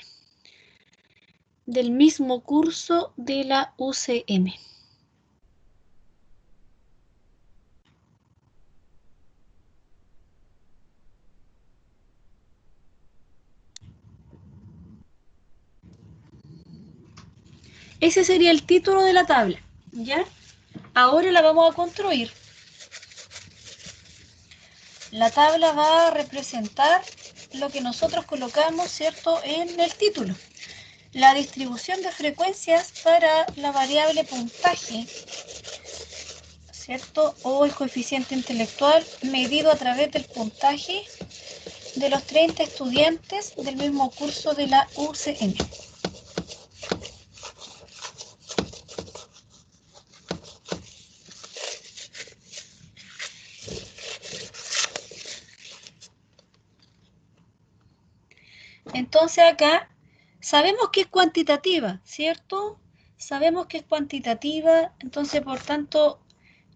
Ese sería el título de la tabla, ¿ya? Ahora la vamos a construir. La tabla va a representar lo que nosotros colocamos, ¿cierto?, en el título. La distribución de frecuencias para la variable puntaje, ¿cierto?, o el coeficiente intelectual medido a través del puntaje de los 30 estudiantes del mismo curso de la UCM. Entonces acá sabemos que es cuantitativa, ¿cierto? Sabemos que es cuantitativa, entonces por tanto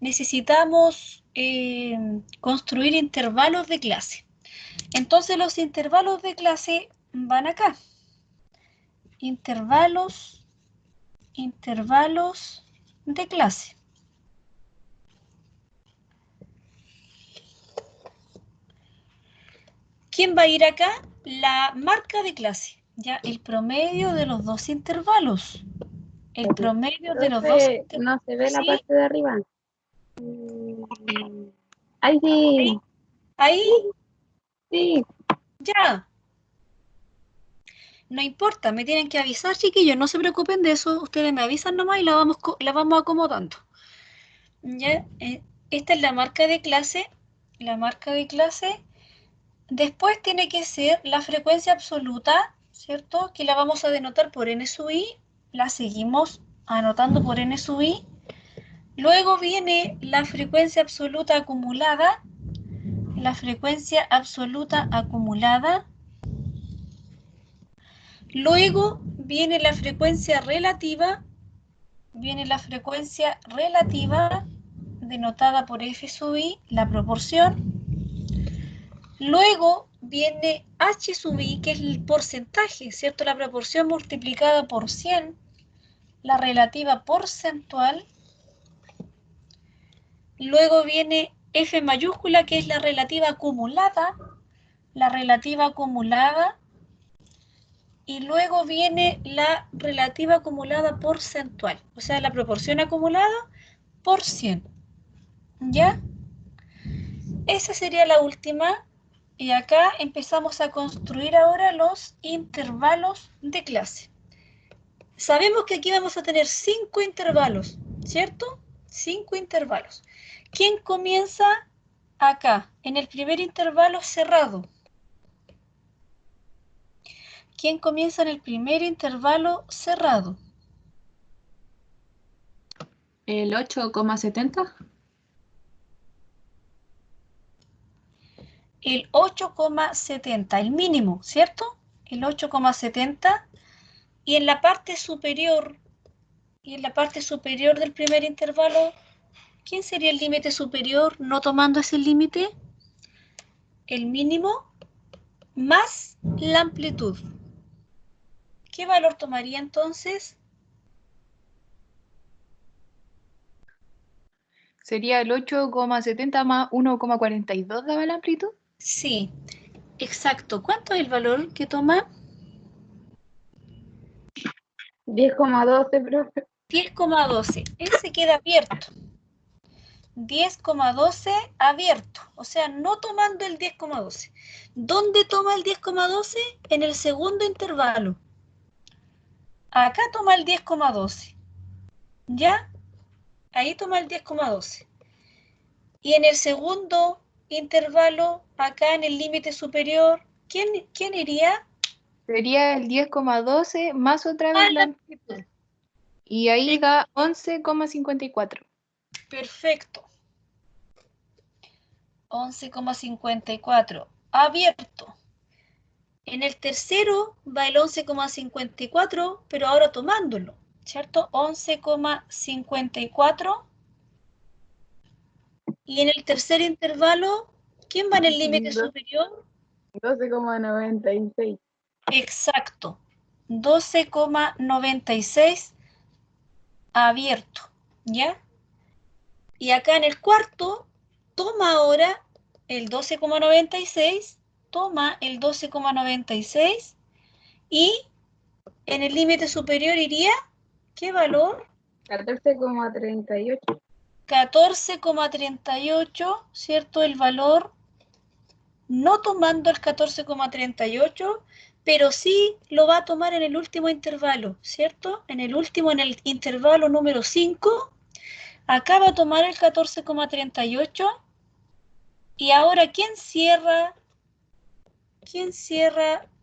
necesitamos construir intervalos de clase. Entonces los intervalos de clase van acá. Intervalos de clase. ¿Quién va a ir acá? La marca de clase, ya el promedio de los dos intervalos. El promedio de los dos Entonces, intervalos. no se ve la ¿Sí? parte de arriba. Ahí sí, Ahí, sí. ya. No importa, me tienen que avisar, chiquillos, no se preocupen de eso, ustedes me avisan nomás y la vamos acomodando. ¿Ya? Esta es la marca de clase, Después tiene que ser la frecuencia absoluta, ¿cierto? Que la vamos a denotar por n sub i, la seguimos anotando por n sub i. Luego viene la frecuencia absoluta acumulada, Luego viene la frecuencia relativa, denotada por f sub i, la proporción. Luego viene h sub i, que es el porcentaje, ¿cierto? La proporción multiplicada por 100, la relativa porcentual. Luego viene f mayúscula, que es la relativa acumulada, y luego viene la relativa acumulada porcentual, o sea, la proporción acumulada por 100. ¿Ya? Esa sería la última. Y acá empezamos a construir ahora los intervalos de clase. Sabemos que aquí vamos a tener 5 intervalos, ¿cierto? 5 intervalos. ¿Quién comienza acá, en el primer intervalo cerrado? ¿Quién comienza en el primer intervalo cerrado? El 8,70. El 8,70, el mínimo, ¿cierto? El 8,70. Y en la parte superior, del primer intervalo, ¿quién sería el límite superior no tomando ese límite? El mínimo más la amplitud. ¿Qué valor tomaría entonces? Sería el 8,70 más 1,42 daba la amplitud. Sí, exacto. ¿Cuánto es el valor que toma? 10,12, profe. 10,12. Él se queda abierto. 10,12 abierto, o sea, no tomando el 10,12. ¿Dónde toma el 10,12? En el segundo intervalo. Acá toma el 10,12. ¿Ya? Ahí toma el 10,12. Y en el segundo intervalo, acá en el límite superior, ¿quién iría? Sería el 10,12 más otra vez la amplitud. Y ahí da 11,54. Perfecto. 11,54. Abierto. En el tercero va el 11,54, pero ahora tomándolo, ¿cierto? 11,54. Y en el tercer intervalo, ¿quién va en el límite superior? 12,96. Exacto. 12,96 abierto, ¿ya? Y acá en el cuarto, toma ahora el 12,96, toma el 12,96 y en el límite superior iría, ¿qué valor? 14,38. 14,38, ¿cierto? El valor, no tomando el 14,38, pero sí lo va a tomar en el último intervalo, ¿cierto? En el intervalo número 5, acá va a tomar el 14,38 y ahora, ¿quién cierra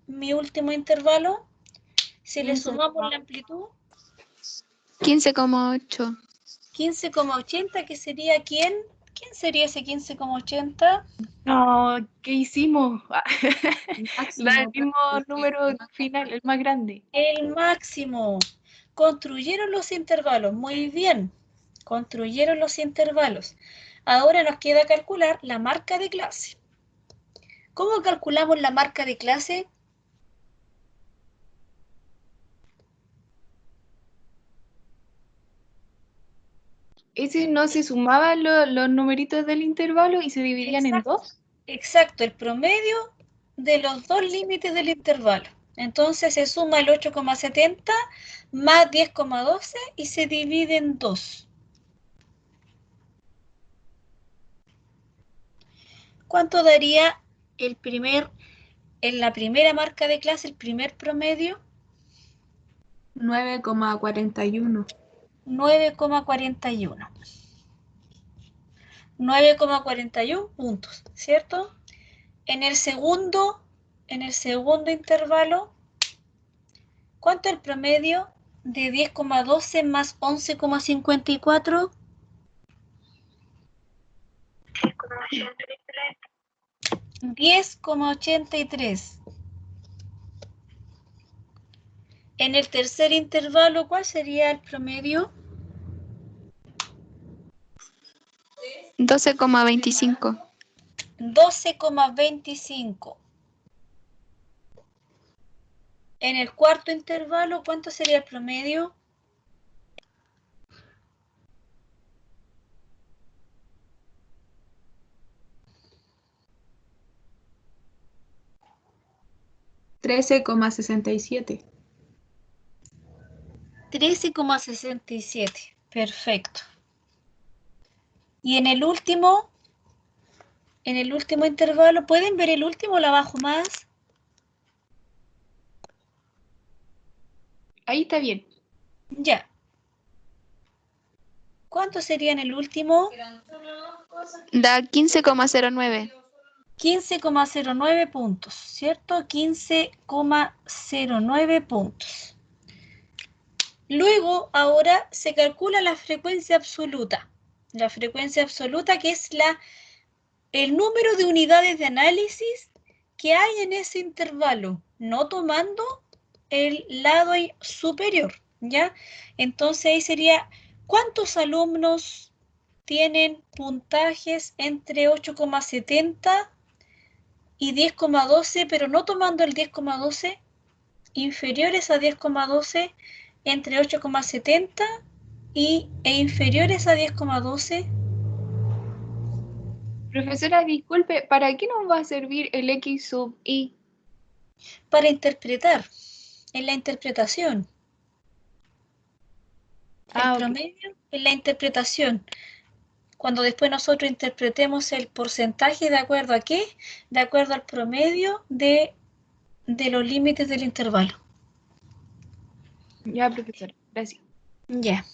mi último intervalo? Si le sumamos la amplitud, 15,8. 15,80, que sería ¿quién? ¿Quién sería ese 15,80? No, ¿qué hicimos? Máximo, Da el mismo número final, el más grande. El máximo. Construyeron los intervalos, muy bien. Construyeron los intervalos. Ahora nos queda calcular la marca de clase. ¿Cómo calculamos la marca de clase? Ese no se sumaban los numeritos del intervalo y se dividían en Exacto. dos. Exacto, el promedio de los dos límites del intervalo. Entonces se suma el 8,70 más 10,12 y se divide en 2. ¿Cuánto daría en la primera marca de clase, el primer promedio? 9,41. 9,41. 9,41 puntos, ¿cierto? En el segundo intervalo, ¿cuánto es el promedio de 10,12 más 11,54? 10,83. En el tercer intervalo, ¿cuál sería el promedio? 12,25. 12,25. En el cuarto intervalo, ¿cuánto sería el promedio? 13,67. 13,67. Perfecto. Y en el último intervalo, ¿pueden ver el último? ¿Lo abajo más? Ahí está bien. Ya. ¿Cuánto sería en el último? Da 15,09. 15,09 puntos, ¿cierto? 15,09 puntos. Luego, ahora se calcula la frecuencia absoluta. La frecuencia absoluta, que es el número de unidades de análisis que hay en ese intervalo, no tomando el lado superior, ¿ya? Entonces ahí sería, ¿cuántos alumnos tienen puntajes entre 8,70 y 10,12, pero no tomando el 10,12, inferiores a 10,12, entre 8,70 e inferiores a 10,12? Profesora, disculpe, ¿para qué nos va a servir el X sub I? Para interpretar, en la interpretación. El Ok. promedio en la interpretación. Cuando después nosotros interpretemos el porcentaje de acuerdo a qué, de acuerdo al promedio de los límites del intervalo. Ya, profesora, gracias. Ya.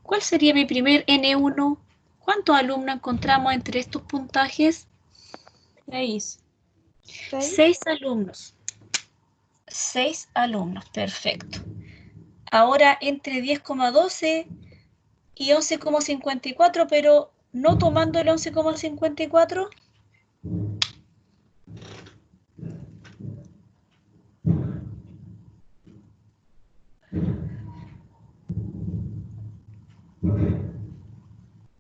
¿Cuál sería mi primer N1? ¿Cuántos alumnos encontramos entre estos puntajes? 6. 6 alumnos. 6 alumnos, perfecto. Ahora entre 10,12 y 11,54, pero no tomando el 11,54.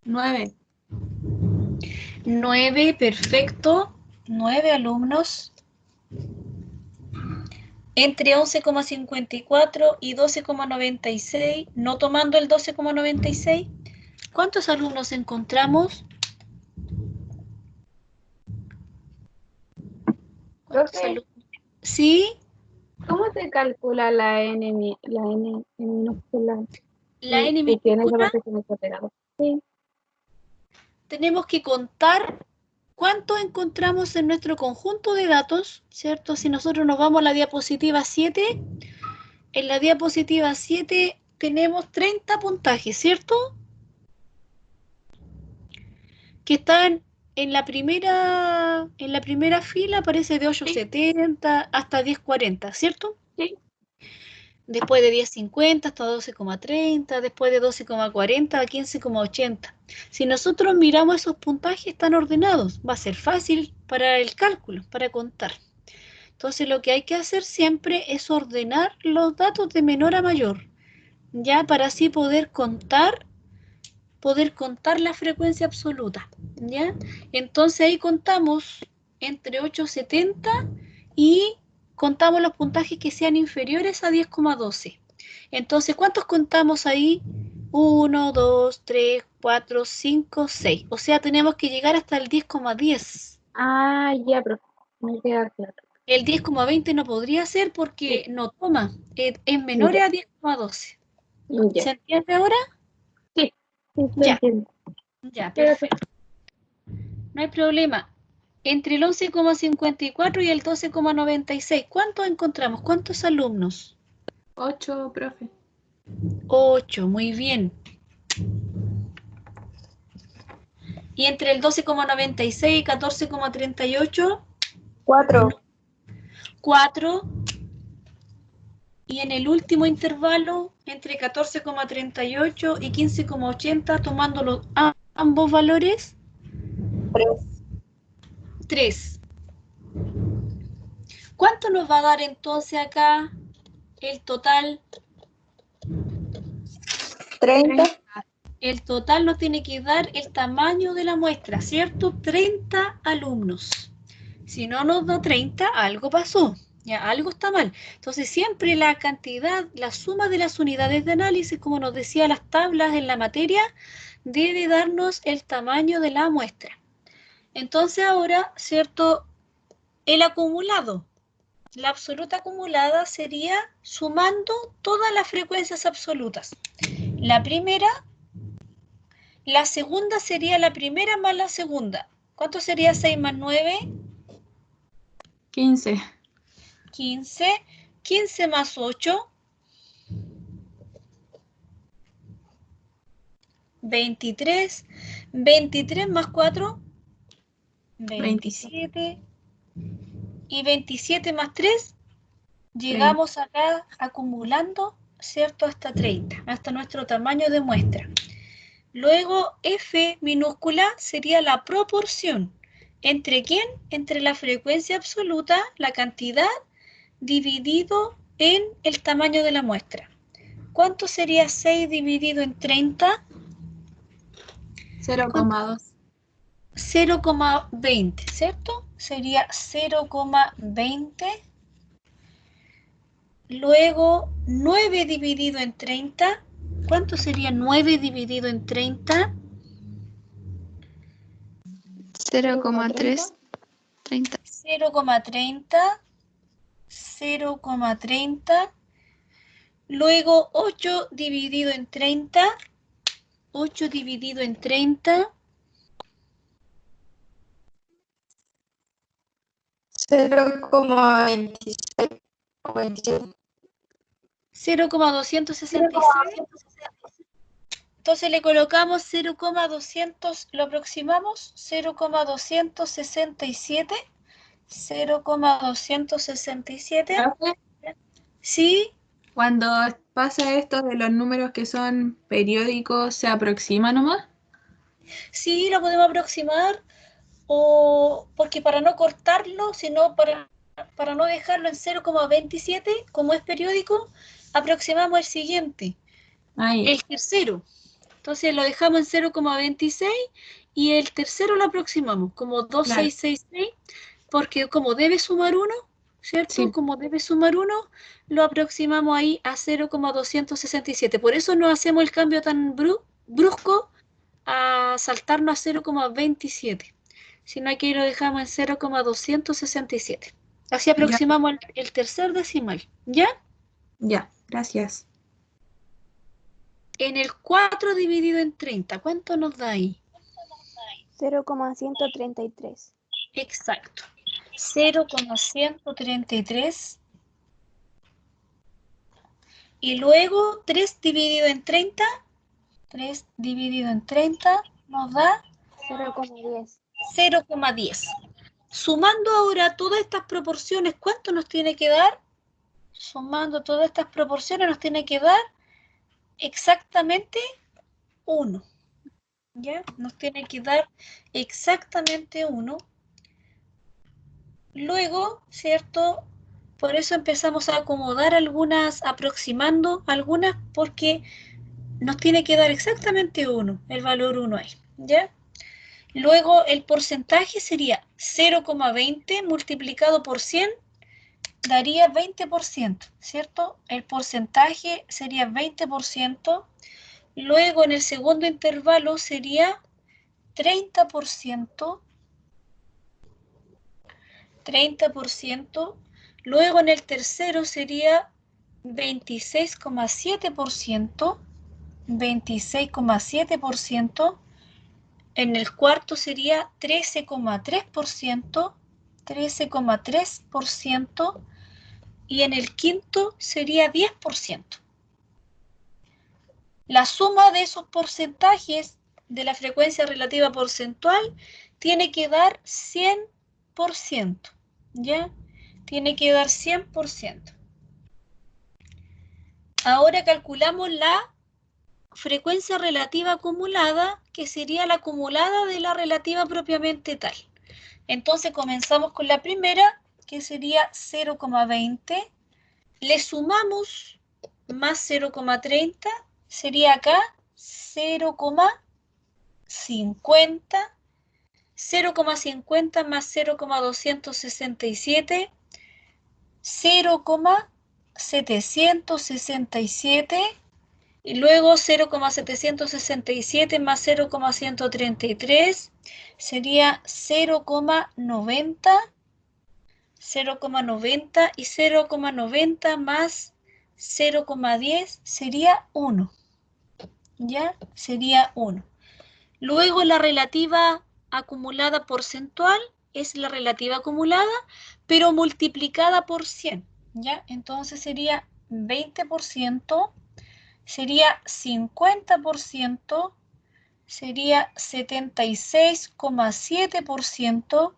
Nueve. 9, perfecto. 9 alumnos. Entre 11,54 y 12,96, no tomando el 12,96. ¿Cuántos alumnos encontramos? 12. ¿Sí? ¿Cómo se calcula la N minúscula? La N Y tiene esa minúscula. parte que me está pegado. Sí. Tenemos que contar cuántos encontramos en nuestro conjunto de datos, ¿cierto? Si nosotros nos vamos a la diapositiva 7, en la diapositiva 7 tenemos 30 puntajes, ¿cierto? Que están en la primera fila, aparece de 8,70 hasta 10,40, ¿cierto? Sí. Después de 10,50 hasta 12,30, después de 12,40 a 15,80. Si nosotros miramos esos puntajes, están ordenados. Va a ser fácil para el cálculo, para contar. Entonces lo que hay que hacer siempre es ordenar los datos de menor a mayor, ya para así poder contar la frecuencia absoluta, ¿ya? Entonces ahí contamos entre 8,70 y contamos los puntajes que sean inferiores a 10,12. Entonces, ¿cuántos contamos ahí? 1, 2, 3, 4, 5, 6. O sea, tenemos que llegar hasta el 10,10. Ah, ya, profe. Me queda claro. El 10,20 no podría ser porque Sí. no toma, es menor Ya. a 10,12. Ya. ¿Se entiende ahora? Sí. Sí, se Ya. entiende. Ya, perfecto. No hay problema. Entre el 11,54 y el 12,96, ¿cuántos encontramos? ¿Cuántos alumnos? 8, profe. 8, muy bien. Y entre el 12,96 y 14,38, 4. 4. Y en el último intervalo, entre 14,38 y 15,80, tomando ambos valores, 3. ¿Cuánto nos va a dar entonces acá el total? 30. El total nos tiene que dar el tamaño de la muestra, ¿cierto? 30 alumnos. Si no nos da 30, algo pasó, ya algo está mal. Entonces siempre la cantidad, la suma de las unidades de análisis, como nos decía las tablas en la materia, debe darnos el tamaño de la muestra. Entonces ahora, ¿cierto? el acumulado. La absoluta acumulada sería sumando todas las frecuencias absolutas. La primera, la segunda sería la primera más la segunda. ¿Cuánto sería 6 más 9? 15. 15. 15 más 8. 23. 23 más 4. 27. Y 27 más 3. Llegamos acá acumulando, ¿cierto? Hasta 30, hasta nuestro tamaño de muestra. Luego, F minúscula sería la proporción. ¿Entre quién? Entre la frecuencia absoluta, la cantidad, dividido en el tamaño de la muestra. ¿Cuánto sería 6 dividido en 30? 0,2. 0,20, ¿cierto? Sería 0,20. Luego, 9 dividido en 30. ¿Cuánto sería 9 dividido en 30? 0,3. 30. 0,30. 0,30. Luego, 8 dividido en 30. 8 dividido en 30. 0,26 o 27. 0,266. Entonces le colocamos 0,200, lo aproximamos, 0,267. 0,267. ¿Sí? Cuando pasa esto de los números que son periódicos, ¿se aproxima nomás? Sí, lo podemos aproximar, o porque para no cortarlo, sino para no dejarlo en 0,27, como es periódico, aproximamos el siguiente, el tercero. Entonces lo dejamos en 0,26 y el tercero lo aproximamos como 2666, porque como debe sumar 1, ¿cierto? Sí. Como debe sumar 1, lo aproximamos ahí a 0,267. Por eso no hacemos el cambio tan brusco a saltarnos a 0,27, sino que lo dejamos en 0,267. Así aproximamos el tercer decimal, ¿ya? Ya, gracias. En el 4 dividido en 30, ¿cuánto nos da ahí? 0,133. Exacto. 0,133. Y luego 3 dividido en 30. 3 dividido en 30 nos da 0,10. 0,10. Sumando ahora todas estas proporciones, ¿cuánto nos tiene que dar? Sumando todas estas proporciones nos tiene que dar exactamente 1. ¿Ya? Nos tiene que dar exactamente 1. Luego, ¿cierto? Por eso empezamos a acomodar algunas, aproximando algunas, porque nos tiene que dar exactamente 1, el valor 1 ahí, ¿ya? Luego el porcentaje sería 0,20 multiplicado por 100, daría 20%, ¿cierto? El porcentaje sería 20%. Luego en el segundo intervalo sería 30%. 30%. Luego en el tercero sería 26,7%. 26,7%. En el cuarto sería 13,3%. 13,3%. Y en el quinto sería 10%. La suma de esos porcentajes de la frecuencia relativa porcentual tiene que dar 100%, ¿ya? Tiene que dar 100%. Ahora calculamos la frecuencia relativa acumulada, que sería la acumulada de la relativa propiamente tal. Entonces comenzamos con la primera, que sería 0,20. Le sumamos más 0,30, sería acá 0,50. 0,50 más 0,267, 0,767, y luego 0,767 más 0,133 sería 0,90, 0,90 y 0,90 más 0,10 sería 1. ¿Ya? Sería 1. Luego la relativa acumulada porcentual es la relativa acumulada, pero multiplicada por 100. ¿Ya? Entonces sería 20%, sería 50%, sería 76,7%,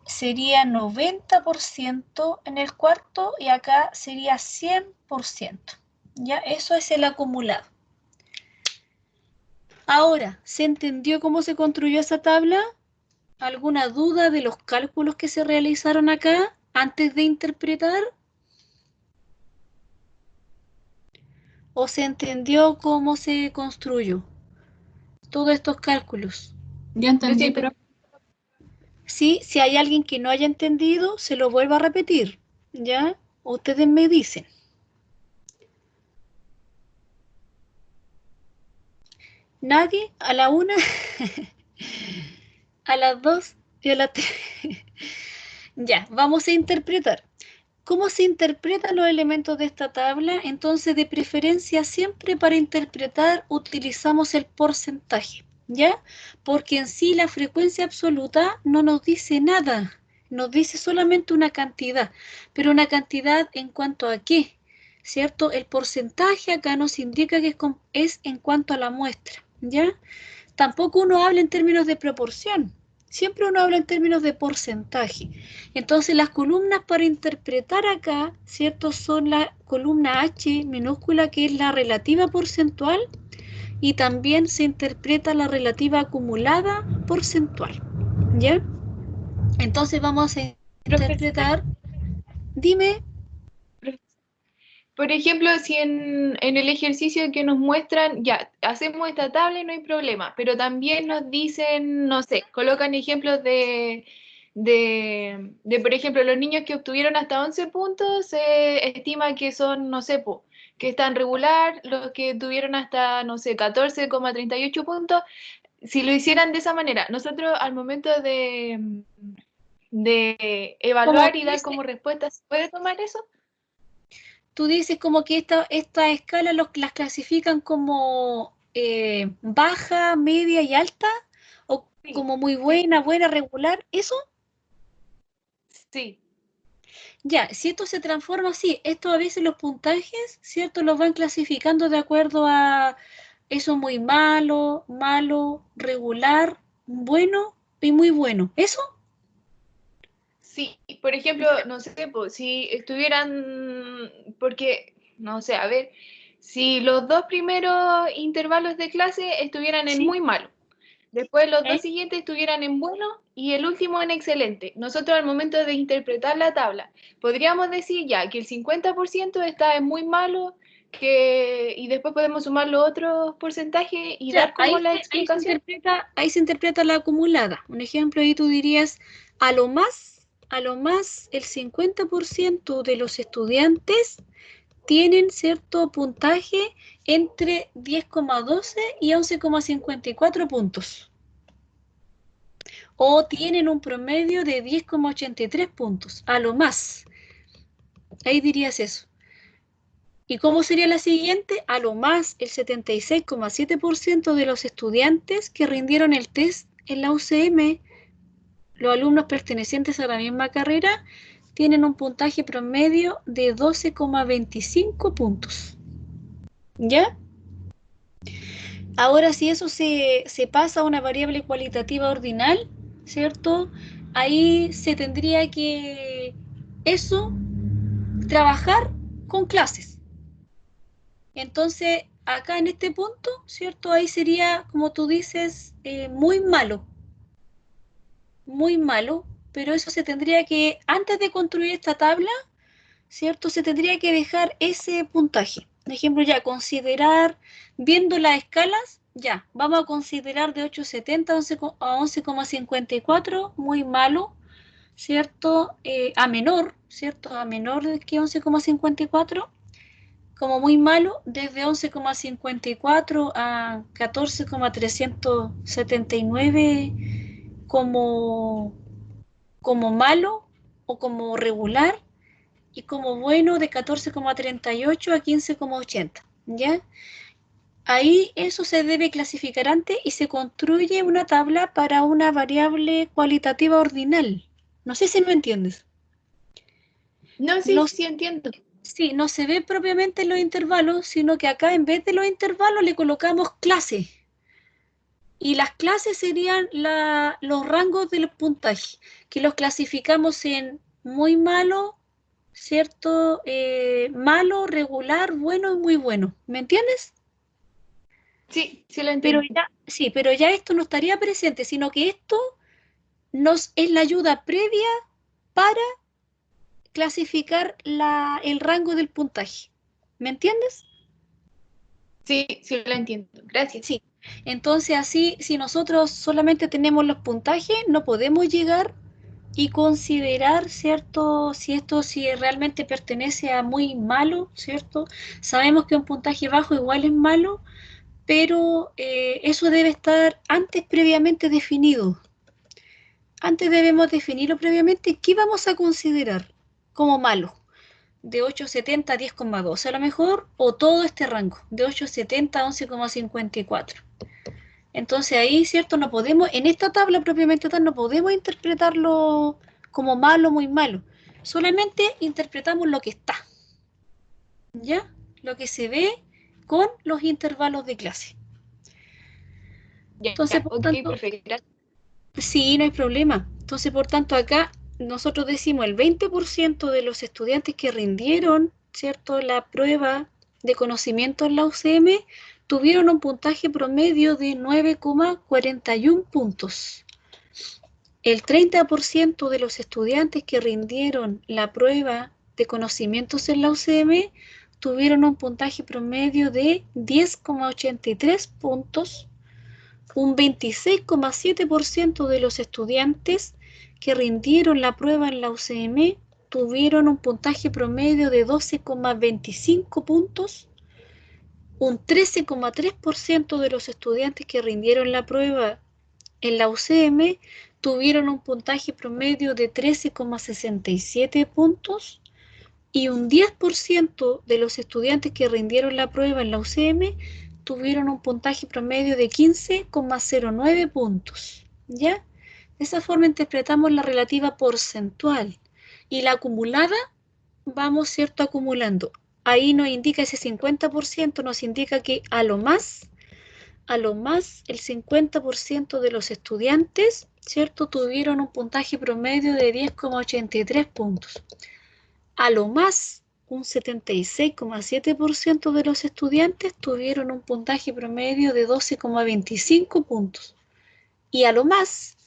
sería 90% en el cuarto y acá sería 100%. ¿Ya? Eso es el acumulado. Ahora, ¿se entendió cómo se construyó esa tabla? ¿Alguna duda de los cálculos que se realizaron acá antes de interpretar? ¿O se entendió cómo se construyó todos estos cálculos? Ya entendí, siento- pero Sí, si hay alguien que no haya entendido, se lo vuelvo a repetir, ¿ya? Ustedes me dicen. ¿Nadie? ¿A la una? ¿A las 2? ¿Y a las 3? Ya, vamos a interpretar. ¿Cómo se interpretan los elementos de esta tabla? Entonces, de preferencia, siempre para interpretar utilizamos el porcentaje, ¿ya? Porque en sí la frecuencia absoluta no nos dice nada, nos dice solamente una cantidad, pero una cantidad en cuanto a qué, ¿cierto? El porcentaje acá nos indica que es en cuanto a la muestra, ¿ya? Tampoco uno habla en términos de proporción, siempre uno habla en términos de porcentaje. Entonces las columnas para interpretar acá, ¿cierto? Son la columna H minúscula, que es la relativa porcentual, y también se interpreta la relativa acumulada porcentual, ¿ya? Entonces vamos a interpretar, dime. Por ejemplo, si en el ejercicio que nos muestran, ya, hacemos esta tabla y no hay problema, pero también nos dicen, no sé, colocan ejemplos por ejemplo, los niños que obtuvieron hasta 11 puntos, se estima que son, no sé, que están regular, los que tuvieron hasta, no sé, 14,38 puntos, si lo hicieran de esa manera, nosotros al momento de Como evaluar tú y dar dices, como respuesta, ¿se puede tomar eso? tú dices como que esta escala las clasifican como baja, media y alta, o Sí, como muy buena, buena, regular, ¿eso? sí. Ya, si esto se transforma así, esto a veces los puntajes, ¿cierto? Los van clasificando de acuerdo a eso muy malo, malo, regular, bueno y muy bueno. ¿Eso? Sí, por ejemplo, no sé, pues, si estuvieran, porque, no sé, a ver, si los dos primeros intervalos de clase estuvieran en Sí. muy malo, después los dos ¿Eh? siguientes estuvieran en bueno y el último en excelente. Nosotros al momento de interpretar la tabla, podríamos decir ya que el 50% está en muy malo, y después podemos sumar los otros porcentajes y Ya, dar como la explicación. ahí se interpreta la acumulada. Un ejemplo, ahí tú dirías, a lo más el 50% de los estudiantes tienen cierto puntaje entre 10,12 y 11,54 puntos. O tienen un promedio de 10,83 puntos, a lo más. Ahí dirías eso. ¿Y cómo sería la siguiente? A lo más el 76,7% de los estudiantes que rindieron el test en la UCM, los alumnos pertenecientes a la misma carrera, tienen un puntaje promedio de 12,25 puntos. ¿Ya? Ahora, si eso se pasa a una variable cualitativa ordinal, ¿cierto? Ahí se tendría que eso trabajar con clases. Entonces, acá en este punto, ¿cierto? Ahí sería, como tú dices, muy malo, pero eso se tendría que, antes de construir esta tabla, ¿cierto? Se tendría que dejar ese puntaje. Por ejemplo, ya considerar, viendo las escalas, ya, vamos a considerar de 8,70 a 11,54, muy malo, ¿cierto? A menor, ¿cierto? A menor que 11,54, como muy malo, desde 11,54 a 14,379 como malo, o como regular, y como bueno de 14,38 a 15,80, ¿ya? Ahí eso se debe clasificar antes y se construye una tabla para una variable cualitativa ordinal. No sé si me entiendes. No, sí, No, sí entiendo. sí, no se ve propiamente los intervalos, sino que acá en vez de los intervalos le colocamos clases. Y las clases serían los rangos de los puntajes, que los clasificamos en muy malo, ¿cierto? Malo, regular, bueno y muy bueno. ¿Me entiendes? Sí, sí lo Pero entiendo. ya, sí, pero ya esto no estaría presente, sino que esto nos es la ayuda previa para clasificar el rango del puntaje. ¿Me entiendes? Sí, sí lo entiendo. Gracias. Sí. Entonces así, si nosotros solamente tenemos los puntajes, no podemos llegar y considerar, ¿cierto? Si realmente pertenece a muy malo, ¿cierto? Sabemos que un puntaje bajo igual es malo, pero eso debe estar antes previamente definido. Antes debemos definirlo previamente qué vamos a considerar como malo. De 8,70 a 10,2 a lo mejor, o todo este rango, de 8,70 a 11,54. Entonces ahí, ¿cierto? No podemos, en esta tabla propiamente tal, no podemos interpretarlo como malo, muy malo. Solamente interpretamos lo que está, ¿ya? Lo que se ve con los intervalos de clase. Ya, Entonces, por ok, tanto, perfecto. Gracias. sí, no hay problema. Entonces, por tanto, acá nosotros decimos el 20% de los estudiantes que rindieron, ¿cierto?, la prueba de conocimiento en la UCM tuvieron un puntaje promedio de 9,41 puntos. El 30% de los estudiantes que rindieron la prueba de conocimientos en la UCM tuvieron un puntaje promedio de 10,83 puntos. Un 26,7% de los estudiantes que rindieron la prueba en la UCM tuvieron un puntaje promedio de 12,25 puntos. Un 13,3% de los estudiantes que rindieron la prueba en la UCM tuvieron un puntaje promedio de 13,67 puntos y un 10% de los estudiantes que rindieron la prueba en la UCM tuvieron un puntaje promedio de 15,09 puntos, ¿ya? De esa forma interpretamos la relativa porcentual y la acumulada vamos, ¿cierto?, acumulando. Ahí nos indica ese 50%, nos indica que a lo más el 50% de los estudiantes, ¿cierto?, tuvieron un puntaje promedio de 10,83 puntos. A lo más, un 76,7% de los estudiantes tuvieron un puntaje promedio de 12,25 puntos. Y a lo más,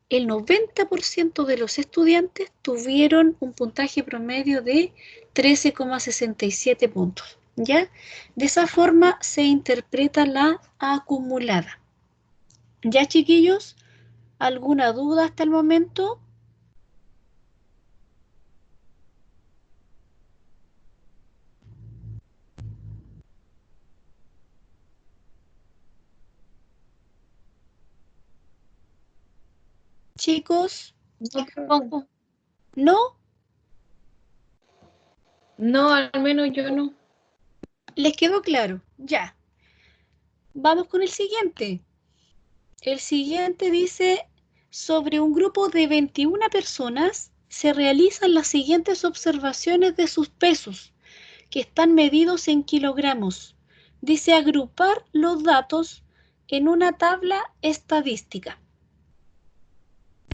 el 90% de los estudiantes tuvieron un puntaje promedio de 13,67 puntos. ¿Ya? De esa forma se interpreta la acumulada. ¿Ya, chiquillos? ¿Alguna duda hasta el momento? Chicos, No, profe. ¿no? No, al menos yo no. ¿Les quedó claro? Ya. Vamos con el siguiente. El siguiente dice, sobre un grupo de 21 personas se realizan las siguientes observaciones de sus pesos, que están medidos en kilogramos. Dice agrupar los datos en una tabla estadística.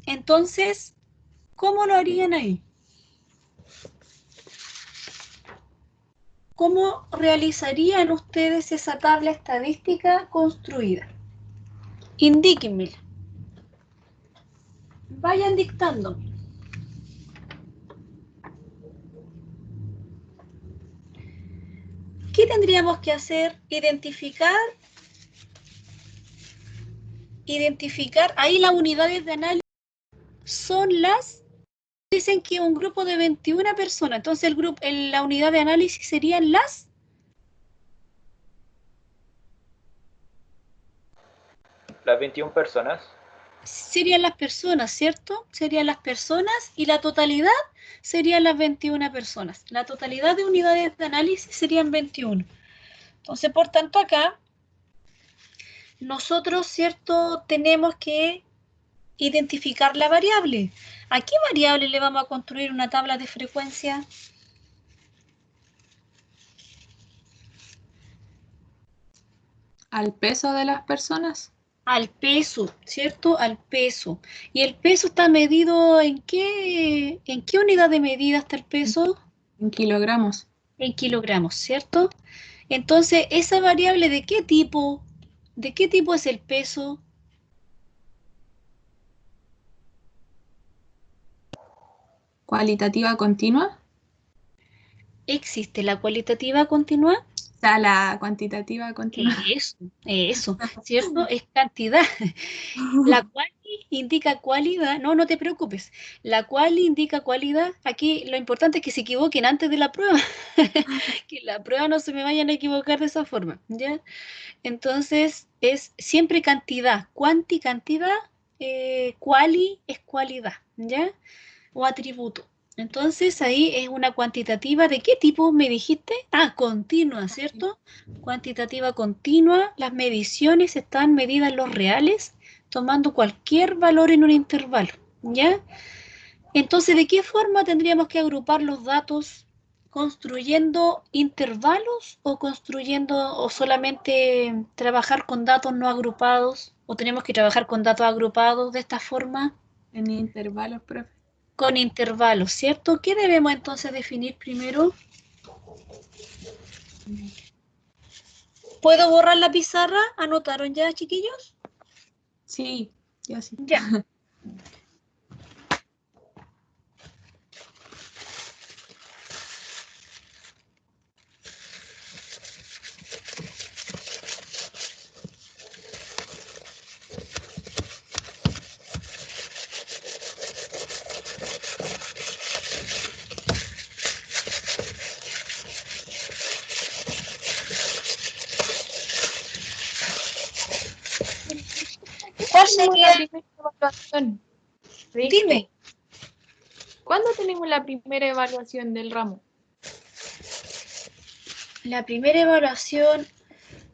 Entonces, ¿cómo lo harían ahí? ¿Cómo realizarían ustedes esa tabla estadística construida? Indíquenmela. Vayan dictando. ¿Qué tendríamos que hacer? Identificar, ahí las unidades de análisis son dicen que un grupo de 21 personas, entonces la unidad de análisis serían las Las 21 personas. serían las personas, ¿cierto? Serían las personas y la totalidad serían las 21 personas. La totalidad de unidades de análisis serían 21. Entonces, por tanto, acá nosotros, ¿cierto? Tenemos que identificar la variable. ¿A qué variable le vamos a construir una tabla de frecuencia? ¿Al peso de las personas? Al peso, ¿cierto? Al peso. ¿Y el peso está medido en qué unidad de medida está el peso? En kilogramos. En kilogramos, ¿cierto? Entonces, ¿esa variable de qué tipo? ¿De qué tipo es el peso? ¿Cualitativa continua? ¿Existe la cualitativa continua? O sea, la cuantitativa continua. Eso, ¿cierto? Es cantidad. La quali indica cualidad. No, no te preocupes. La quali indica cualidad. Aquí lo importante es que se equivoquen antes de la prueba. Que la prueba no se me vayan a equivocar de esa forma, ¿ya? Entonces, es siempre cantidad. Quanti, cantidad. Quali es cualidad, ¿ya? O atributo. Entonces, ahí es una cuantitativa. ¿De qué tipo me dijiste? Ah, continua, ¿cierto? Cuantitativa continua. Las mediciones están medidas en los reales, tomando cualquier valor en un intervalo, ¿ya? Entonces, ¿de qué forma tendríamos que agrupar los datos? ¿Construyendo intervalos o construyendo o solamente trabajar con datos no agrupados? ¿O tenemos que trabajar con datos agrupados de esta forma? En intervalos, profe. Con intervalos, ¿cierto? ¿Qué debemos entonces definir primero? ¿Puedo borrar la pizarra? ¿Anotaron ya, chiquillos? Sí, yo sí. Ya. ¿Cuál sería? La primera evaluación. Dime. ¿Cuándo tenemos la primera evaluación del ramo? La primera evaluación,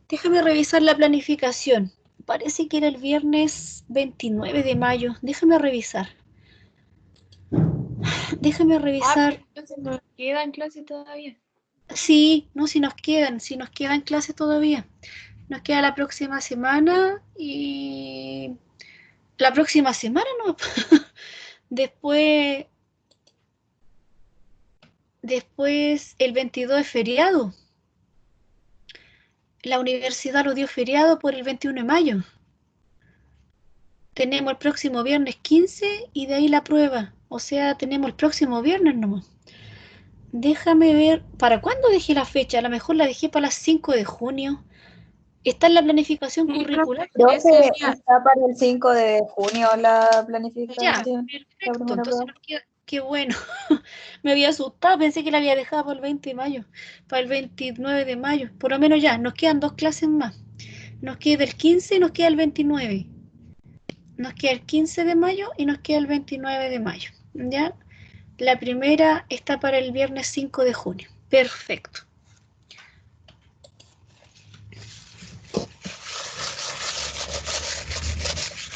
déjame revisar la planificación. Parece que era el viernes 29 de mayo. Déjame revisar. Déjame revisar. Pero entonces nos quedan clases todavía. Sí, no, si nos quedan clases todavía. Nos queda la próxima semana y la próxima semana no. Después el 22 es feriado. La universidad lo dio feriado por el 21 de mayo. Tenemos el próximo viernes 15 y de ahí la prueba. O sea, tenemos el próximo viernes nomás. Déjame ver, ¿para cuándo dejé la fecha? A lo mejor la dejé para las 5 de junio. Está en la planificación curricular. Creo Ese que día. está para el 5 de junio la Ya, planificación. La perfecto. primera Entonces prueba. nos queda, qué bueno. Me había asustado, pensé que la había dejado para el 20 de mayo, para el 29 de mayo. Por lo menos ya, nos quedan 2 clases más. Nos queda el 15 y nos queda el 29. Nos queda el 15 de mayo y nos queda el 29 de mayo. ¿Ya? La primera está para el viernes 5 de junio. Perfecto.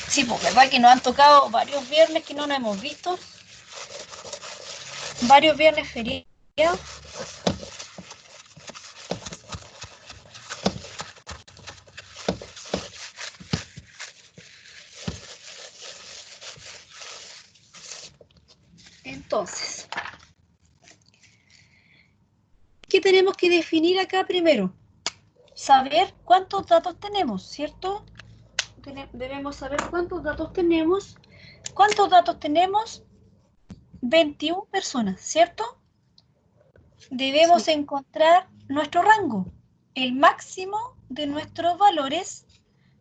Sí, pues verdad que nos han tocado varios viernes que no nos hemos visto. Varios viernes feriados. Entonces, ¿qué tenemos que definir acá primero? Saber cuántos datos tenemos, ¿cierto? Debemos saber cuántos datos tenemos. ¿Cuántos datos tenemos? 21 personas, ¿cierto? Debemos encontrar nuestro rango, el máximo de nuestros valores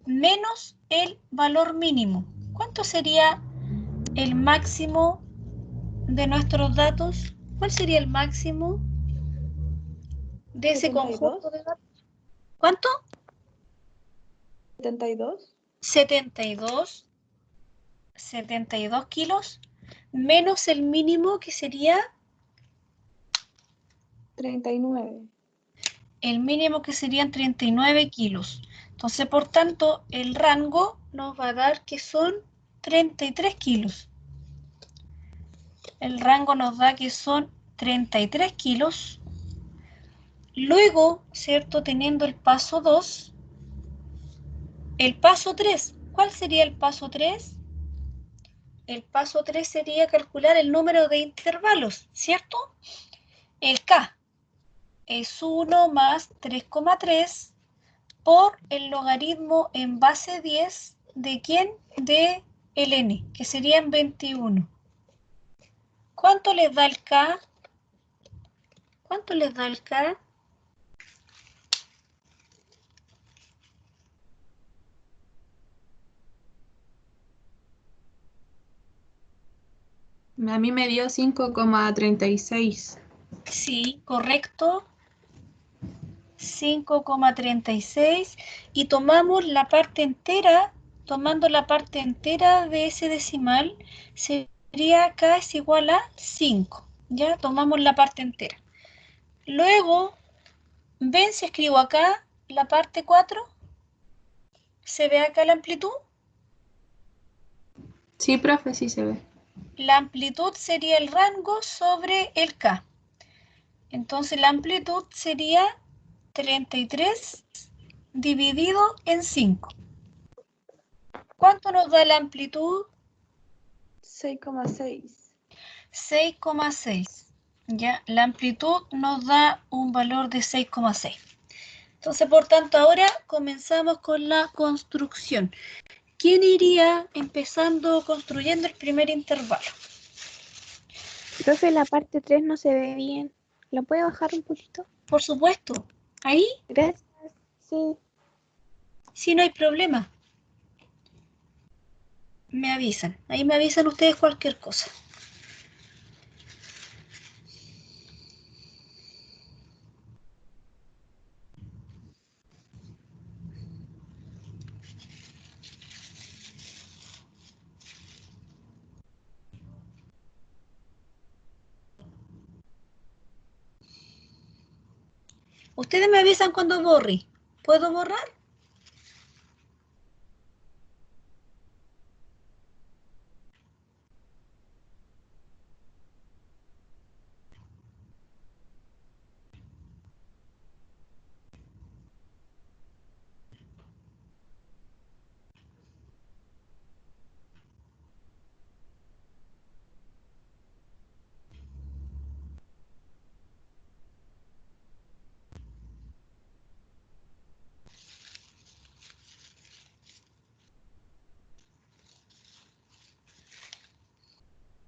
menos el valor mínimo. ¿Cuánto sería el máximo de nuestros datos? ¿Cuál sería el máximo de ese 72. conjunto de datos? ¿Cuánto? 72. 72. 72 kilos, menos el mínimo que sería, 39. el mínimo que serían 39 kilos. Entonces, por tanto, el rango nos va a dar que son 33 kilos. El rango nos da que son 33 kilos. Luego, ¿cierto? Teniendo el paso 2, el paso 3. ¿Cuál sería el paso 3? El paso 3 sería calcular el número de intervalos, ¿cierto? El K es 1 más 3,3 por el logaritmo en base 10 de ¿quién? De el n, que serían 21. ¿Cuánto les da el K? ¿Cuánto les da el K? A mí me dio 5,36. Sí, correcto. 5,36 y tomamos la parte entera, tomando la parte entera de ese decimal, sería K es igual a 5. Ya tomamos la parte entera. Luego, ¿ven si escribo acá la parte 4? ¿Se ve acá la amplitud? Sí, profe, sí se ve. La amplitud sería el rango sobre el K. Entonces la amplitud sería 33 dividido en 5. ¿Cuánto nos da la amplitud? 6,6. 6,6. Ya, la amplitud nos da un valor de 6,6. Entonces, por tanto, ahora comenzamos con la construcción. ¿Quién iría empezando construyendo el primer intervalo? Profe, la parte 3 no se ve bien. ¿La puede bajar un poquito? Por supuesto. Ahí Gracias. Sí. sí no hay problema. Me avisan. Ahí me avisan ustedes cualquier cosa. Ustedes me avisan cuando borre. ¿Puedo borrar?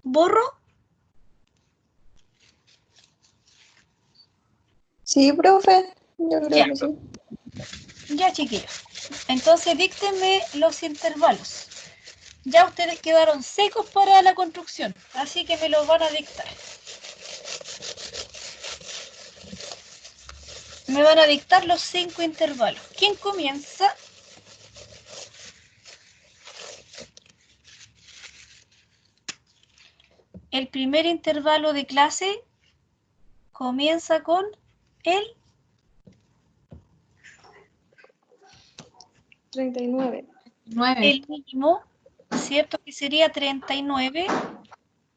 ¿Borro? Sí, profe. Yo creo Ya. que sí. Ya, chiquillos. Entonces, díctenme los intervalos. Ya ustedes quedaron secos para la construcción, así que me los van a dictar. Me van a dictar los 5 intervalos. ¿Quién comienza? El primer intervalo de clase comienza con el 39. 9. el mínimo, ¿cierto? Que sería 39.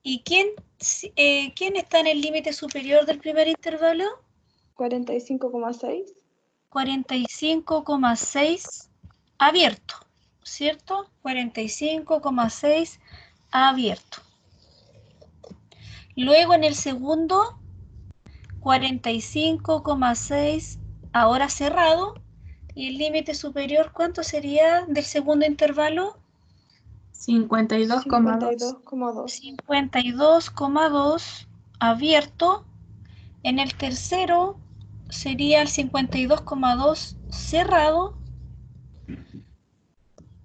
¿Y quién está en el límite superior del primer intervalo? 45,6. 45,6 abierto, ¿cierto? 45,6 abierto. Luego en el segundo, 45,6 ahora cerrado. ¿Y el límite superior cuánto sería del segundo intervalo? 52,2. 52,2. 52,2 abierto. En el tercero sería el 52,2 cerrado.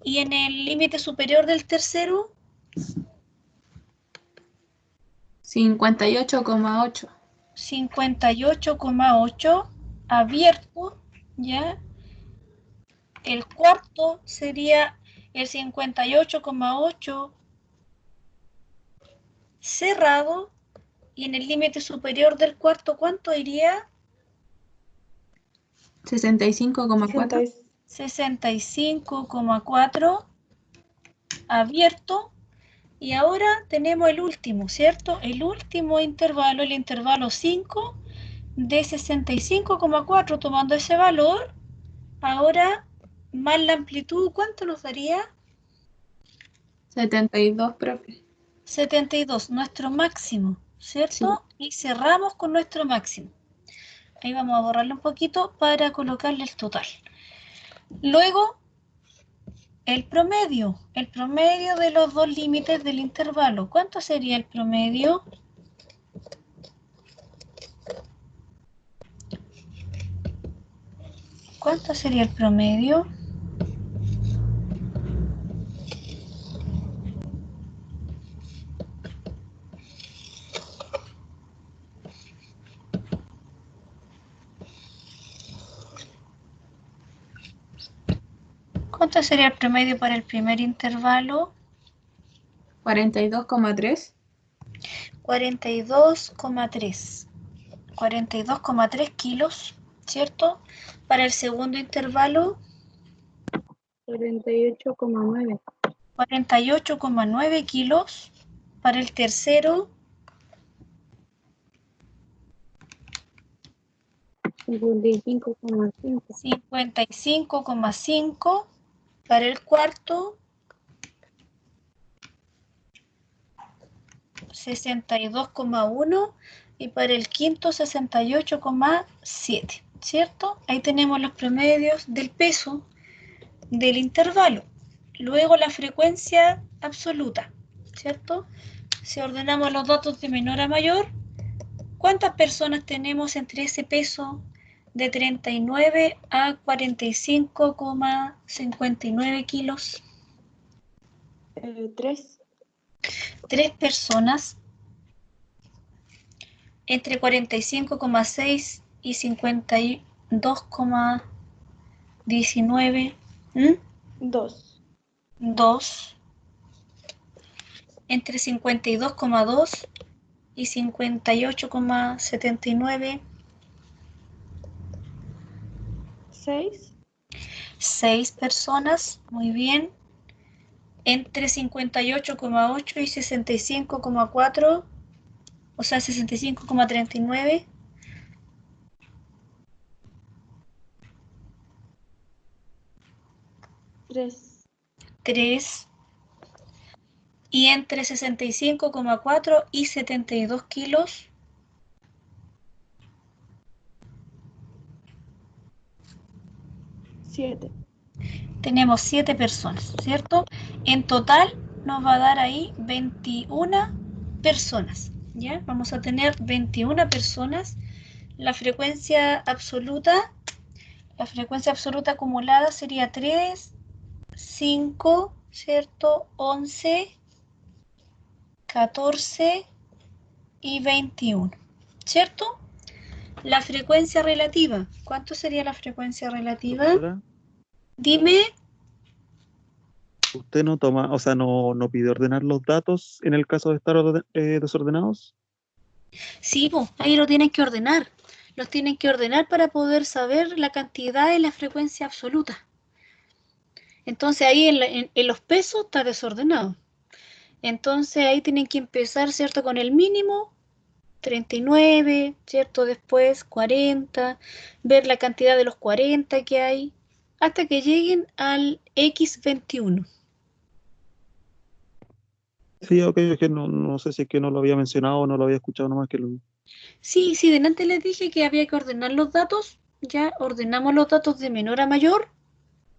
Y en el límite superior del tercero, 58,8. 58,8 abierto, ¿ya? El cuarto sería el 58,8 cerrado, y en el límite superior del cuarto, ¿cuánto iría? 65,4. 65,4 abierto. Y ahora tenemos el último, ¿cierto? El último intervalo, el intervalo 5 de 65,4, tomando ese valor. Ahora, más la amplitud, ¿cuánto nos daría? 72, profe. 72, nuestro máximo, ¿cierto? Y cerramos con nuestro máximo. Ahí vamos a borrarlo un poquito para colocarle el total. Luego, el promedio de los dos límites del intervalo. ¿Cuánto sería el promedio? ¿Cuánto sería el promedio? ¿Cuánto sería el promedio para el primer intervalo? 42,3. 42,3. 42,3 kilos, ¿cierto? Para el segundo intervalo, 48,9. 48,9 kilos. Para el tercero, 55,5. 55,5. Para el cuarto, 62,1. Y para el quinto, 68,7. ¿Cierto? Ahí tenemos los promedios del peso del intervalo. Luego la frecuencia absoluta, ¿cierto? Si ordenamos los datos de menor a mayor, ¿cuántas personas tenemos entre ese peso de 39 a 45,59 kilos? 3. 3 personas entre 45,6 y 52,19. 2. 2 entre 52,2 y 58,79. 6. 6 personas, muy bien, entre 58,8 y 65,4, o sea, 65,39. 3. 3. Y entre 65,4 y 72 kilos. 7. Tenemos 7 personas, ¿cierto? En total nos va a dar ahí 21 personas, ¿ya? Vamos a tener 21 personas. La frecuencia absoluta acumulada sería 3, 5, ¿cierto? 11, 14 y 21, ¿cierto? La frecuencia relativa. ¿Cuánto sería la frecuencia relativa? Hola. Dime. ¿Usted no toma, o sea, no pide ordenar los datos en el caso de estar desordenados? Sí, pues, ahí lo tienen que ordenar. Los tienen que ordenar para poder saber la cantidad y la frecuencia absoluta. Entonces ahí en los pesos está desordenado. Entonces ahí tienen que empezar, ¿cierto? Con el mínimo, 39, ¿cierto? Después 40, ver la cantidad de los 40 que hay, hasta que lleguen al X21. Sí, ok, es que no sé si es que no lo había mencionado o no lo había escuchado nomás que lo... Sí, delante les dije que había que ordenar los datos. Ya ordenamos los datos de menor a mayor.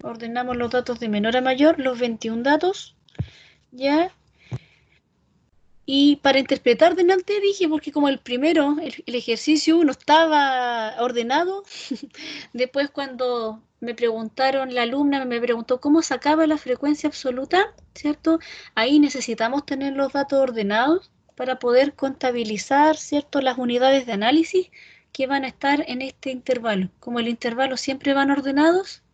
Ordenamos los datos de menor a mayor, los 21 datos. Ya. Y para interpretar delante dije, porque como el primero, el ejercicio 1 estaba ordenado, después cuando me preguntaron, la alumna me preguntó cómo sacaba la frecuencia absoluta, ¿cierto? Ahí necesitamos tener los datos ordenados para poder contabilizar, ¿cierto? Las unidades de análisis que van a estar en este intervalo. Como el intervalo siempre van ordenados,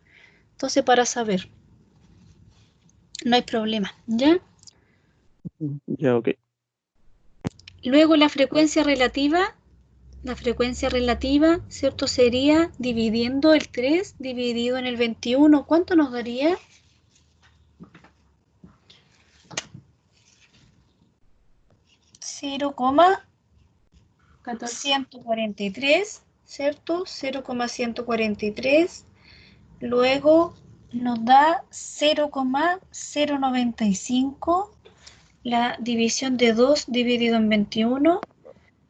entonces para saber, no hay problema, ¿ya? Ya, ok. Luego la frecuencia relativa, ¿cierto? Sería dividiendo el 3 dividido en el 21. ¿Cuánto nos daría? 0,143, ¿cierto? 0,143. Luego nos da 0,095, la división de 2 dividido en 21.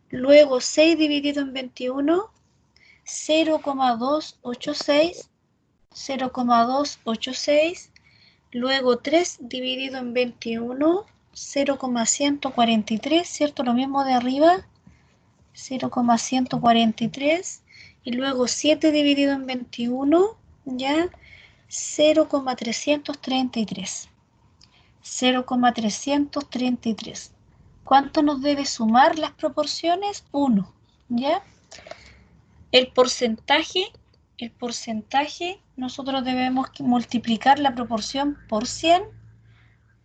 Luego 6 dividido en 21, 0,286, 0,286. Luego 3 dividido en 21, 0,143, ¿cierto? Lo mismo de arriba, 0,143. Y luego 7 dividido en 21, ya, 0,333. 0,333. ¿Cuánto nos debe sumar las proporciones? 1, ¿ya? El porcentaje, nosotros debemos multiplicar la proporción por 100,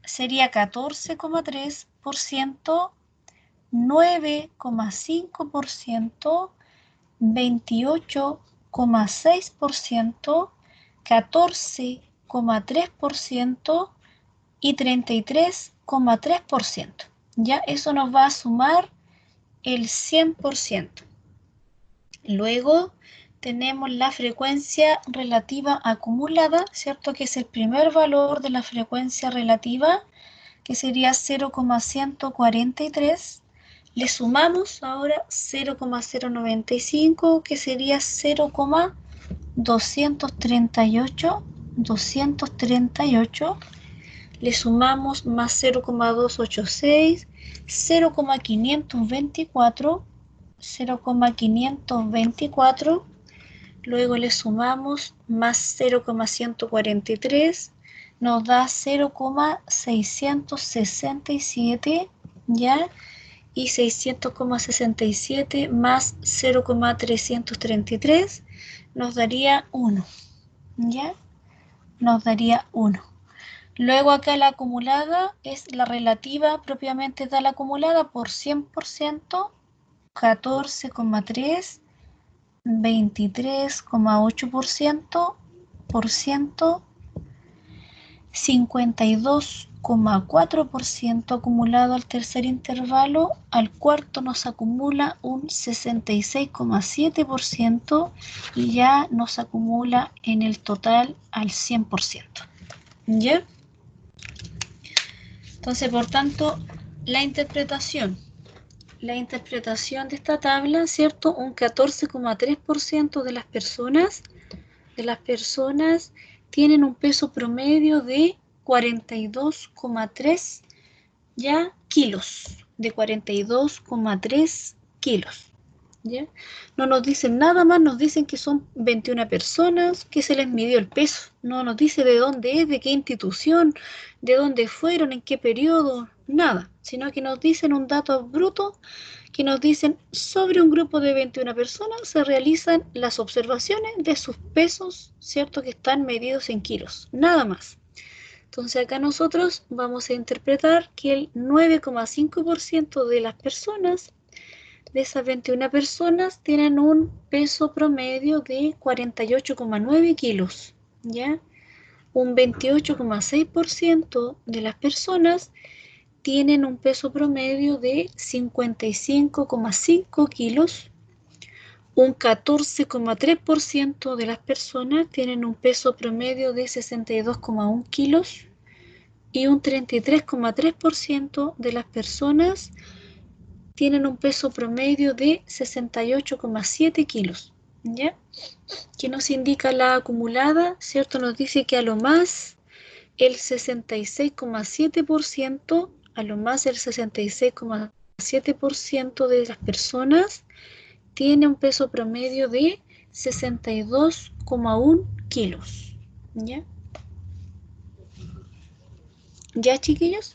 sería 14,3%, 9,5%, 28,6%, 14,3% y 33,3%. Ya eso nos va a sumar el 100%. Luego tenemos la frecuencia relativa acumulada, ¿cierto? Que es el primer valor de la frecuencia relativa, que sería 0,143. Le sumamos ahora 0,095, que sería 0,238. Le sumamos más 0,286, 0,524, luego le sumamos más 0,143, nos da 0,667, ¿ya? Y 600,67 más 0,333 nos daría 1, ¿ya? Nos daría 1. Luego acá la acumulada es la relativa, propiamente da la acumulada por 100%, 14,3, 23,8%, 52,4% acumulado al tercer intervalo, al cuarto nos acumula un 66,7% y ya nos acumula en el total al 100%. ¿Ya? Entonces, por tanto, la interpretación de esta tabla, ¿cierto? Un 14,3% de las personas tienen un peso promedio de 42,3 ya kilos, de 42,3 kilos. ¿Ya? No nos dicen nada más, nos dicen que son 21 personas, que se les midió el peso. No nos dice de dónde es, de qué institución, de dónde fueron, en qué periodo, nada. Sino que nos dicen un dato bruto, que nos dicen sobre un grupo de 21 personas se realizan las observaciones de sus pesos, ¿cierto? Que están medidos en kilos, nada más. Entonces acá nosotros vamos a interpretar que el 9,5% de las personas, de esas 21 personas, tienen un peso promedio de 48,9 kilos, ¿ya? Un 28,6% de las personas tienen un peso promedio de 55,5 kilos. Un 14,3% de las personas tienen un peso promedio de 62,1 kilos. Y un 33,3% de las personas tienen un peso promedio de 68,7 kilos, ¿ya? ¿Qué nos indica la acumulada? ¿Cierto? Nos dice que a lo más el 66,7% de las personas tiene un peso promedio de 62,1 kilos, ¿ya? ¿Ya, chiquillos?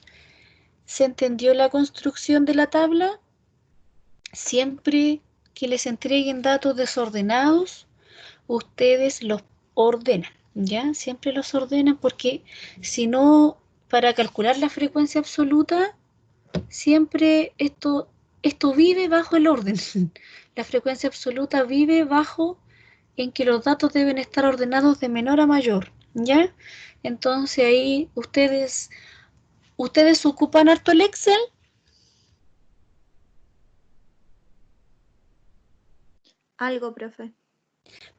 ¿Se entendió la construcción de la tabla? Siempre que les entreguen datos desordenados, ustedes los ordenan, ¿ya? Siempre los ordenan porque si no, para calcular la frecuencia absoluta, siempre esto esto vive bajo el orden. La frecuencia absoluta vive bajo en que los datos deben estar ordenados de menor a mayor, ¿ya? Entonces ahí ustedes ocupan harto el Excel. Algo, profe.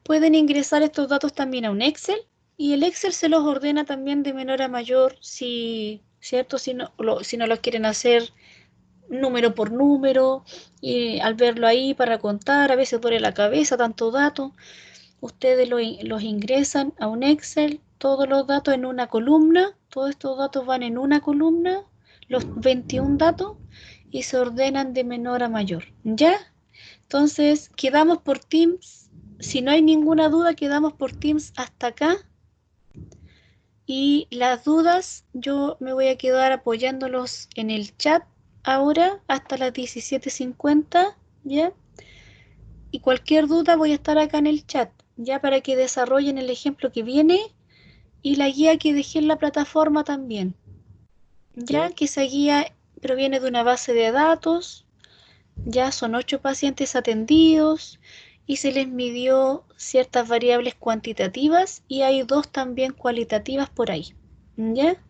Pueden ingresar estos datos también a un Excel y el Excel se los ordena también de menor a mayor, ¿cierto? Si no lo quieren hacer número por número, y al verlo ahí para contar, a veces duele la cabeza, tanto dato. Ustedes los ingresan a un Excel, todos los datos en una columna, todos estos datos van en una columna, los 21 datos, y se ordenan de menor a mayor, ¿ya? Entonces, quedamos por Teams. Si no hay ninguna duda, quedamos por Teams hasta acá. Y las dudas, yo me voy a quedar apoyándolos en el chat ahora hasta las 17:50, ¿ya? Y cualquier duda voy a estar acá en el chat, ya para que desarrollen el ejemplo que viene y la guía que dejé en la plataforma también, ya que esa guía proviene de una base de datos. Ya son 8 pacientes atendidos y se les midió ciertas variables cuantitativas y hay 2 también cualitativas por ahí, ¿ya?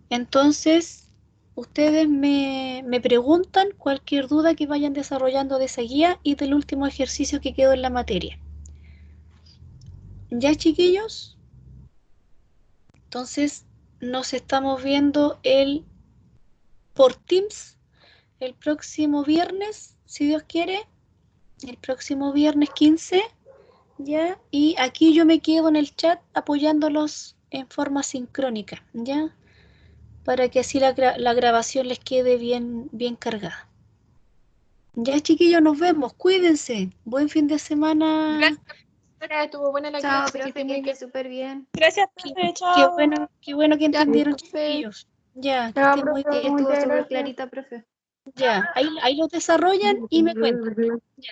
Entonces, ustedes me preguntan cualquier duda que vayan desarrollando de esa guía y del último ejercicio que quedó en la materia. ¿Ya, chiquillos? Entonces, nos estamos viendo por Teams el próximo viernes, si Dios quiere. El próximo viernes 15, ¿ya? Y aquí yo me quedo en el chat apoyándolos en forma sincrónica, ¿ya? Para que así la grabación les quede bien cargada. Ya, chiquillos, nos vemos. Cuídense. Buen fin de semana. Gracias, profesora, estuvo buena la Chao, clase. profe, que esté súper bien. Gracias, Qué, profe. qué Chao. bueno que Ya, entendieron, profe. chiquillos. Ya, que Chao, estén muy profe, Sí, bien. estuvo muchas súper gracias. clarita, profe. Ya, ahí los desarrollan y me cuentan. Ya.